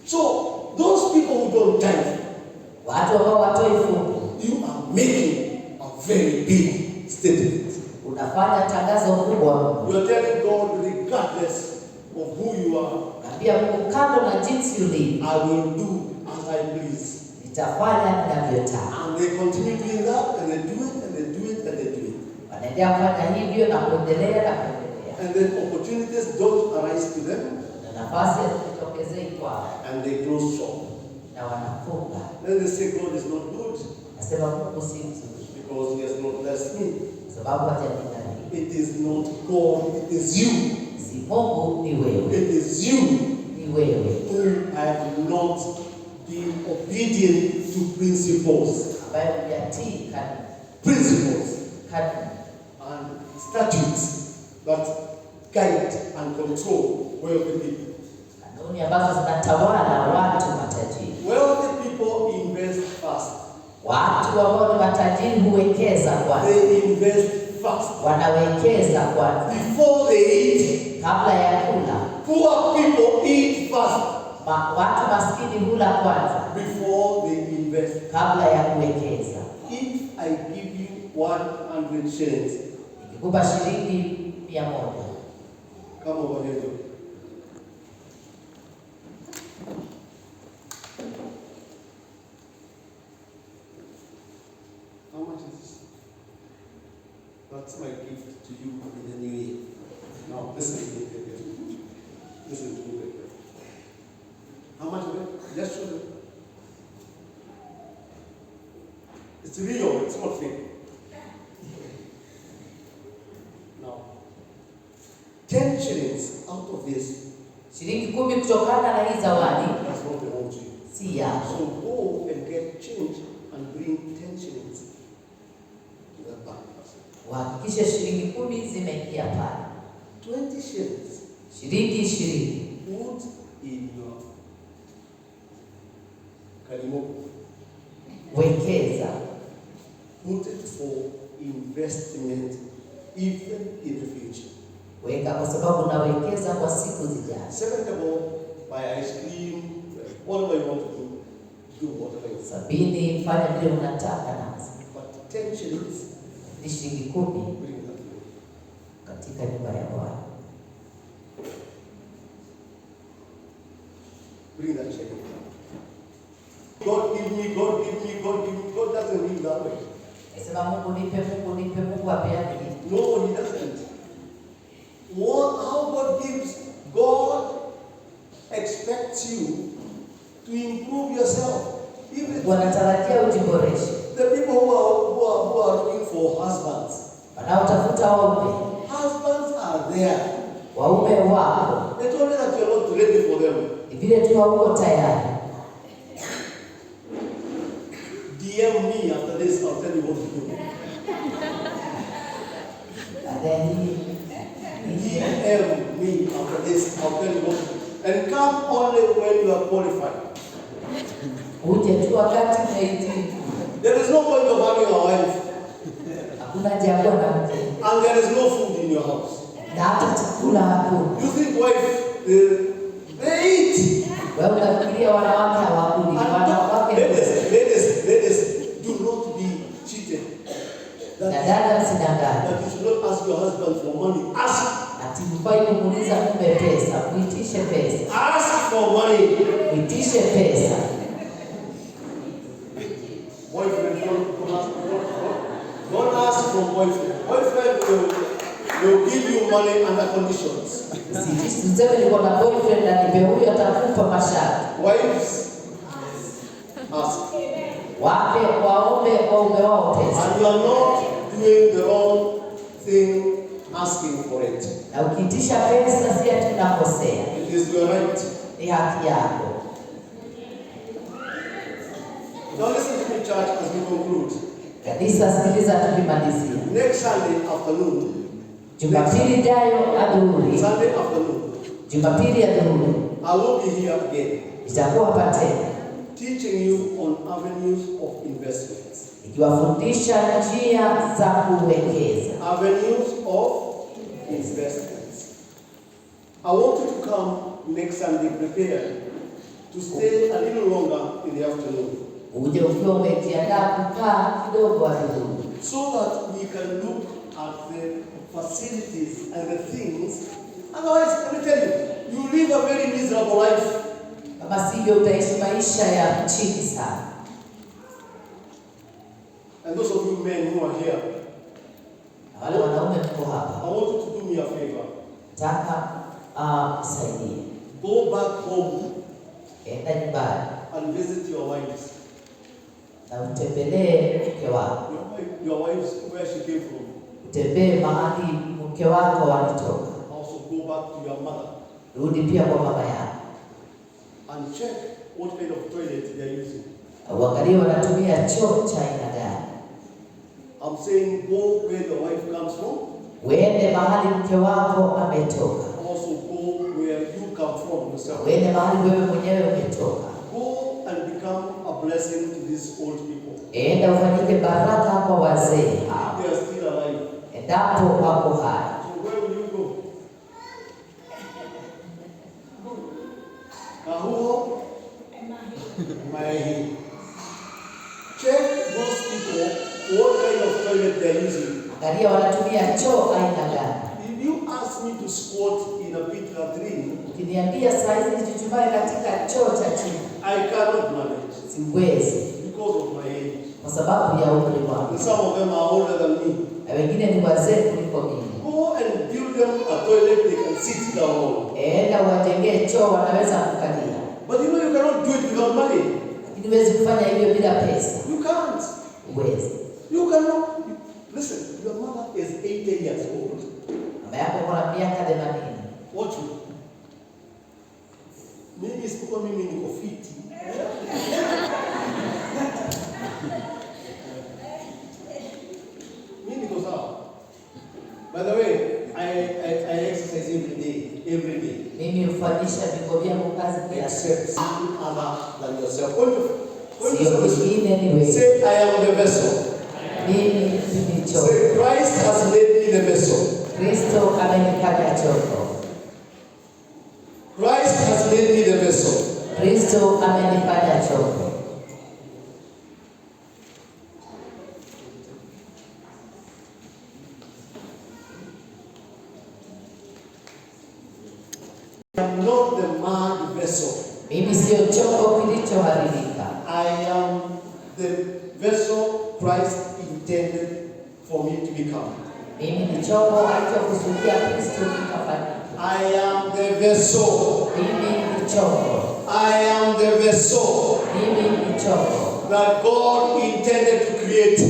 So, those people who don't tithe, watu ambao watoi fungu, you are making a very big statement. Unafanya tangazo kubwa. You are telling God, regardless of who you are, naambia Mungu, kando na jinsi ulivyo, I will do as I please. Nitafanya ninavyotaka. And they continue doing that, and they do it, and they do it, and they do it. Wanaendelea kufanya hivyo na kuendelea na kuendelea. And then opportunities don't arise to them. Na nafasi hazitokezei kwao. And they close shop. Na wanafunga. Then they say God is not good. Nasema Mungu si mzuri. Because he has not blessed me. Sababu hajanidhani. It is not God, it is you. Si Mungu, ni wewe. It is you. Ni wewe. Who have not been obedient to principles. Ambaye hujatii kanuni. Principles. Kanuni. And statutes that guide and control wealthy people. Kanuni ambazo zinatawala watu matajiri. Wealthy people invest first. Watu ambao ni matajiri huwekeza kwanza. They invest first. Wanawekeza kwanza. Before they eat. Kabla ya kula. Poor people eat first. Watu maskini hula kwanza. Before they invest. Kabla ya kuwekeza. If I give you 100 shillings. Nikikupa shilingi 100. Come over here. How much is this? That's my gift to you in the new year. Now listen to me. Listen to me. How much of it? Just show them. It's real, it's not fake. Now, 10 shillings out of this. Shilingi 10 kutokana na hii zawadi. That's not belong to you. Si yako. So go and get change and bring 10 shillings to that bank. Uhakikishe shilingi 10 zimeingia pale. 20 shillings. Shilingi 20. Put in your Kalimogo. Wekeza. Put it for investment even in the future. Weka kwa sababu unawekeza kwa siku zijazo. Second of all, buy ice cream, whatever you want to do, do whatever you want. Sabini, fanya vile unataka nasi. But 10 shillings, ni shilingi 10 bring that to katika nyumba ya Bwana. Bring that check. God give me, God give me, God give me. God doesn't live that way. Sema Mungu nipe, Mungu nipe, Mungu apeane. No, he doesn't. How God gives, God expects you to improve yourself. Even wanatarajia ujiboreshe. the people who are looking for husbands. Wanaotafuta waume. Husbands are there. Waume wako. It's only that you're not ready for them. Vile tu hauko tayari. DM me after this, I'll tell you what to do. DM me after this, I'll tell you what to do. And come only when you are qualified. Uje tu wakati umehitimu. There is no point of having a wife. Hakuna jambo na mke. And there is no food in your house. Na hata chakula hakuna. You think wife, they eat. Wewe unafikiria wanawake hawakuli. Wanawake Ladies, do not be cheated. dada msidanganye. That you should not ask your husband for money. Ask. Ati mfai kumuuliza mume pesa, muitishe pesa. Ask for money. Muitishe pesa. Boyfriend, don't ask for boyfriend. Boyfriend will give you money under conditions. Usiseme niko na boyfriend na nipe huyo atakupa masharti. Wives, ask. Wake waombe waume wao pesa. And you are not doing the wrong thing asking for it. Na ukiitisha pesa si ati unakosea. It is your right. Ni haki yako. Now listen to me, church, as we conclude. Kanisa, sikiliza tukimalizia. Next Sunday afternoon, Jumapili ijayo adhuhuri. Sunday afternoon, Jumapili adhuhuri. I will be here again, Nitakuwa hapa tena teaching you on avenues of investments. nikiwafundisha njia za kuwekeza. Avenues of investments. I want you to come next Sunday prepared to stay a little longer in the afternoon, Uje ukiwa umejiandaa kukaa kidogo adhuhuri, so that we can look at the facilities and the things. Otherwise, let me tell you, you live a very miserable life. kama sivyo utaishi maisha ya chini sana. And those of you men who are here, Na wale wanaume mko hapa, I want you to do me a favor. nataka nisaidie. Go back home Enda nyumbani and visit your wives. na utembelee mke wako. Your wives, where she came from. Utembee mahali mke wako walitoka. Also go back to your mother Rudi pia kwa mama yako. and check what kind of toilet they are using. Uangalie wanatumia choo cha aina gani. I'm saying go where the wife comes from. Uende mahali mke wako ametoka. Also go where you come from yourself. Uende mahali wewe mwenyewe umetoka. Go and become a blessing to these old people. Enda ufanyike baraka kwa wazee hao. They are still alive. Endapo wako hai. So where will you go? Kahuho? Mahi. Check those people, what kind of toilet they are using. Angalia wanatumia choo aina gani. If you ask me to squat in a pit latrine, Ukiniambia saa hizi nichuchumae katika choo cha chini, I cannot manage siwezi because of my age. kwa sababu ya umri wangu. And some of them are older than me. Na wengine ni wazee kuliko mimi. Go and build them a toilet they can sit down on. Enda wajengee choo wanaweza kukalia. But you know you cannot do it without money. Lakini huwezi kufanya hivyo bila pesa. You can't. Huwezi. You cannot. Listen, your mother is 80 years old. Mama yako kuna miaka 80. Watch me. Mimi isipokuwa mimi niko fiti. Mimi niko sawa. By the way, I exercise every day. Mimi hufanyisha viungo vyangu kazi kila siku. Except some other than yourself. Sio mwingine ni wewe. Say, I am the vessel. Mimi ni chombo. Say, Christ has made me the vessel. Kristo amenifanya chombo. Christ has made me the vessel. Kristo amenifanya chombo. I am not the mad vessel. Mimi sio chombo kilichoharibika. I am the vessel Christ intended for me to become. Mimi ni chombo alichokusudia Kristo kikafanyika. I am the vessel. Mimi ni chombo. I am the vessel Mimi ni chombo that God intended to create.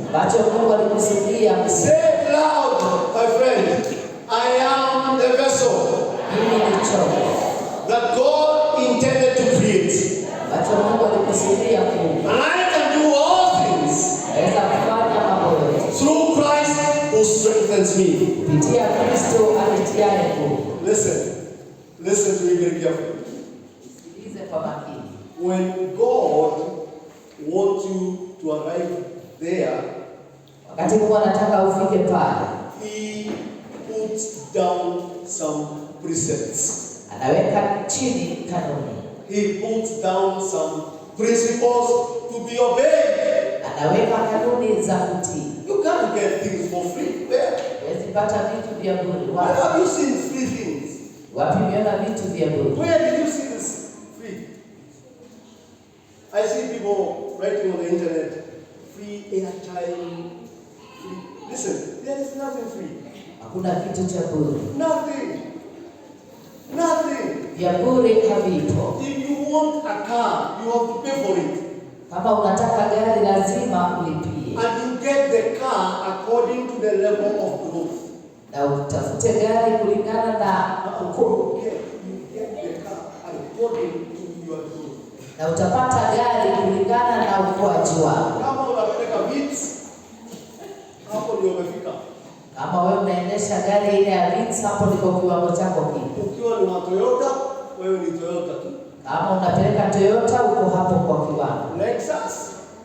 ambacho Mungu alikusudia. Say it loud, my friend. I am the vessel Mimi ni chombo that God intended to create. ambacho Mungu alikusudia kuumba. And I can do all things Naweza kufanya mambo yote through Christ who strengthens me. kupitia Kristo anitiaye nguvu. Listen to me very carefully. Sikilize kwa makini. When God wants you to arrive there, Wakati Mungu anataka ufike pale, He puts down some precepts. anaweka chini kanuni. He puts down some principles to be obeyed. Anaweka kanuni za kutii. You can't get things for free. Where? Huwezi pata vitu vya bure. Where Wapi? have you seen free things? Wapi umeona vitu vya bure? Where did you see this free? I see people writing on the internet, free airtime. Free. Listen, there is nothing free. Hakuna kitu cha bure. Nothing. Nothing. Vya bure havipo. If you want a car, you have to pay for it. Kama unataka gari lazima ulipie. And you get the car according to the level of growth. Na utafute gari kulingana na You get the car according to your growth. Na utapata gari kulingana na ukuaji wako. Kama unapeleka Vitz, hapo ndio umefika. Kama wewe unaendesha gari ile ya Vitz, hapo ndiko kiwango chako kipo. Ukiwa ni wa Toyota, wewe ni Toyota tu. Kama unapeleka Toyota, uko hapo kwa kiwango. Lexus,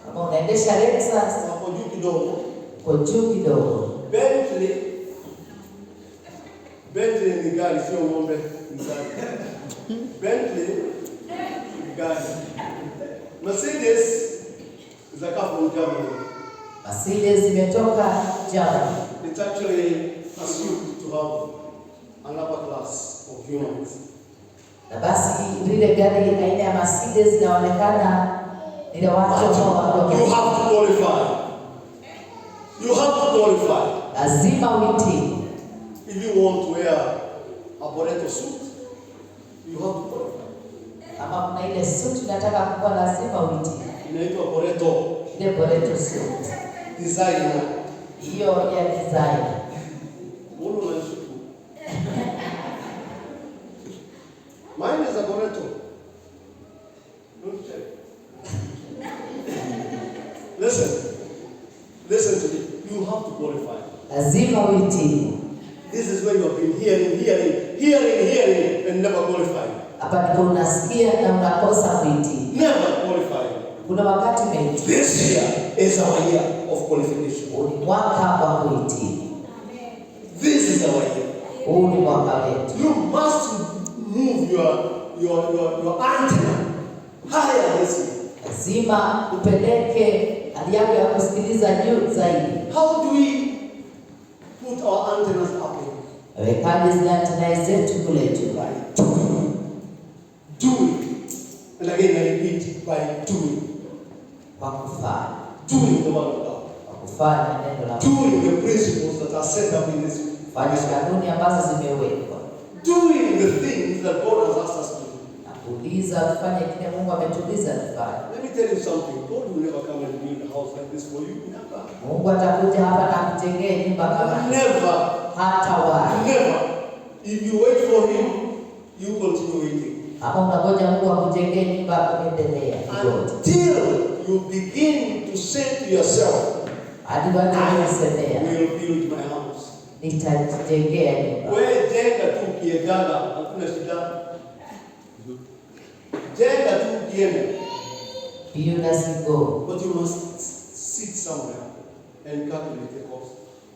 kama unaendesha Lexus, hapo juu kidogo. uko juu kidogo. Bentley ni gari, sio ng'ombe, ni gari. Bentley ni gari. Mercedes is a car from Germany. Mercedes imetoka Germany. It's actually assumed to have an upper class of humans. Na basi lile gari aina ya Mercedes inaonekana ile watu ambao you have to qualify. You have to qualify. Lazima uitie. If you want to wear a Boreto suit, you have to qualify. Kama kuna ile suit unataka kuvaa lazima uitie. Inaitwa Boreto. Ile Boreto suit. Designer. Hiyo ya design. Mbona unashuku? Mine is a Boreto. Don't check. Listen to me. You have to qualify. Lazima uitie. This is where you have been hearing and never qualifying. Hapa ndipo unasikia na unakosa kuitii. Never qualifying. Kuna wakati umeitii. This year is our year of qualification. Ni mwaka wa kuitii. This is our year. Huu ni mwaka wetu. You must move your antenna higher this year. Lazima upeleke hali yako ya kusikiliza juu zaidi. How do we put our antennas up here? Wekaje zile antena zetu kule juu? Do it. And again I repeat, by doing. Kwa kufanya. Doing the word of God. Kwa kufanya neno la Mungu. Doing the principles that are set up in this. Fanya kanuni ambazo zimewekwa. Doing the things that God has asked us to do. Na kuuliza tufanye kile Mungu ametuuliza tufanye. Let me tell you something. God will never come and build a house like this for you. Never. Mungu atakuja hapa na kujengea nyumba kama hii. Never. Hata wapi. Never. If you wait for him, you continue waiting. Kama unangoja Mungu akujengee nyumba kuendelea. Until you begin to say to yourself, hadi watu wanasemea, I will build my house. Nitajengea nyumba. Wewe jenga tu kieganga, hakuna shida. Jenga tu kienda. Build as you go. But you must sit somewhere and calculate the cost.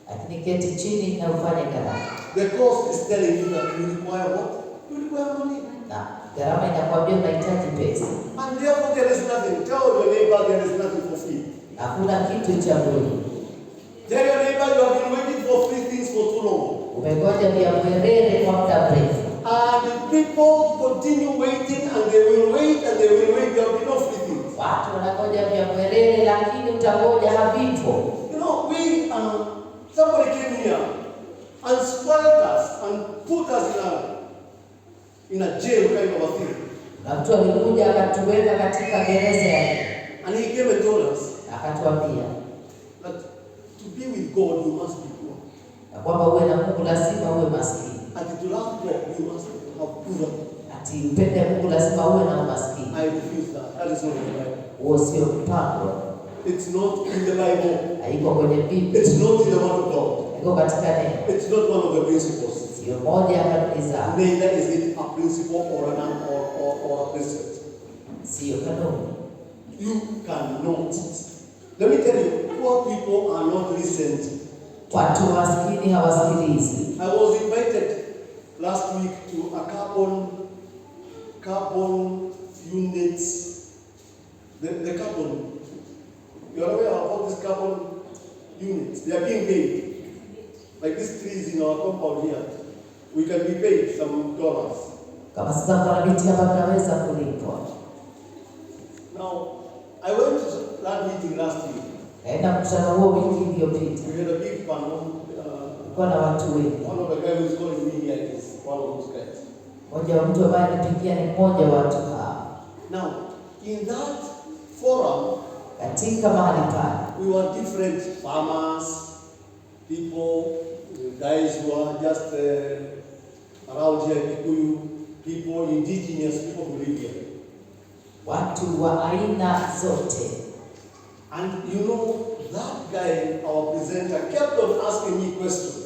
Lakini keti chini na ufanye gharama. The cost is telling you that you require what? You require money. Na gharama inakwambia unahitaji pesa. And therefore there is nothing. Tell your neighbor there is nothing for free. Hakuna kitu cha bure. Tell your neighbor you have been waiting for free things for too long. Umegoja vya bwerere kwa muda mrefu. And the people continue waiting and they will wait and they will wait. There will be no free things. Watu wanangoja vya bwerere lakini utangoja havipo. You know, somebody came here and spoiled us and put us in a jail kind of a thing. Na mtu alikuja akatuweka katika gereza yake. And he came and told us Akatuambia that to be with God you must be poor. na kwamba uwe na Mungu lazima uwe maskini. And to love God you must have poor. Ati upende Mungu lazima uwe na umaskini. I refuse that. That is not in the Bible. Huo sio mpango. It's not in the Bible. Haiko kwenye Biblia. It's not in the Word of God. Haiko katika neno. It's not one of the principles. Sio moja ya kanuni zao. Neither is it a principle or a precept. Sio kanuni. You cannot. Let me tell you, poor people are not listened. Watu maskini hawasikilizi. I was invited last week to a carbon units. The carbon. You are aware of all these carbon units? They are being paid. Like these trees in our compound here. We can be paid some dollars. Kama sasa kuna miti hapa tunaweza kulipwa. Now, I went to that meeting last week. Kaenda mkutano huo wiki iliyopita. We had a big panel, kulikuwa na watu wengi. One of the guys who is calling me here is one of those guys. Mmoja wa mtu ambaye anipigia ni mmoja wa watu hao. Now, in that forum, katika mahali pale, we were different farmers, people, guys who are just around here, Kikuyu, people, indigenous people who live here. Watu wa aina zote. And you know, that guy, our presenter, kept on asking me questions.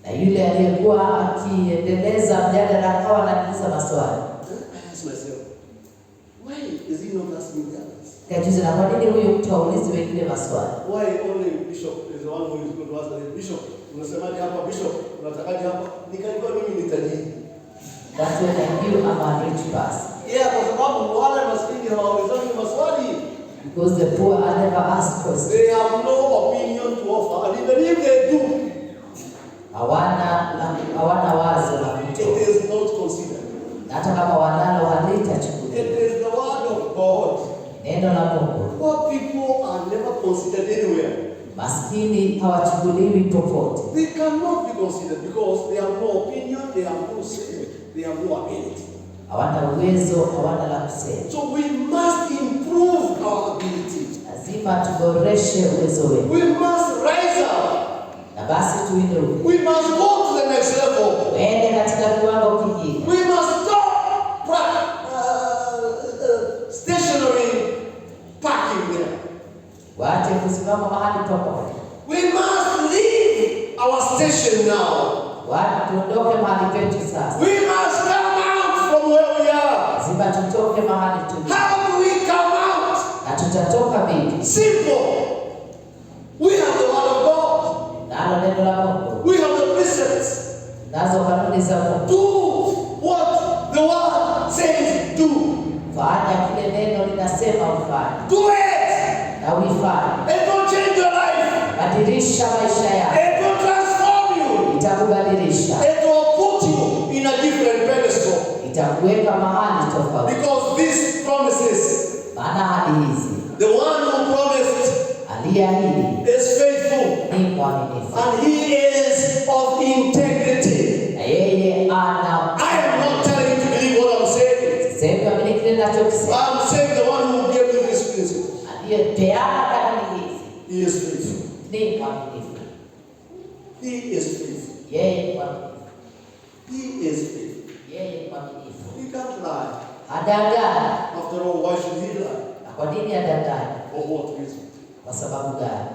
Na yule aliyekuwa akiendeleza mjadala akawa ananiuliza maswali. I asked myself, why is he not asking the others? Kajuzi, na kwa nini huyu mtu aulizi wengine maswali? Why only Bishop is the one who is going to ask the Bishop? Unasemaje hapa Bishop? Unatakaje hapa? Nikajua mimi nitajibu. That's when I knew I'm a rich person. Yeah, kwa sababu wale maskini hawaulizani maswali. Because the poor are never asked questions. They have no opinion to offer. And even if they do, hawana wazo la kutoa. it is not considered. Hata kama wanalo halitachukuliwa. It is the word of God. Neno la Mungu. Poor people are never considered anywhere. Maskini hawachukuliwi popote. They cannot be considered because they have no opinion, they have no say, they have no ability. Hawana uwezo, hawana la kusema. So we must improve our ability. Lazima tuboreshe uwezo wetu. We must rise up. Na basi tuinuke. We must go to the next level. Tuende katika kiwango kingine. We must stop stationary parking there. Waache kusimama mahali pamoja. We must leave our station now. Watu tuondoke mahali petu sasa. We must come out from where we are. Lazima tutoke mahali tulipo. How do we come out? Na tutatoka vipi? Simple. We have the word of God. Nalo neno la Mungu. We have the precepts. Nazo kanuni za Mungu. Do what the word says do. Fanya kile neno linasema ufanye. Do it. Na uifanye. It will change your life. Badilisha maisha yako. It will transform you. Itakubadilisha. It will put you in a different pedestal. Itakuweka mahali tofauti. Because these promises, Maana hadi hizi, the one who promised aliyeahidi is faithful. ni mwaminifu. And he is of integrity. Na yeye ana. I am not telling you to believe what I'm saying. Sisemi amini kile ninachokisema. I'm saying the one who gave you this principle. Aliyepeana kanuni hizi He is faithful. ni mwaminifu. He is faithful. Yeye ni mwaminifu. He is faithful. Yeye ni mwaminifu. He can't lie. Hadangani. After all, why should he lie? Na kwa nini hadangani? For what reason? Kwa sababu gani?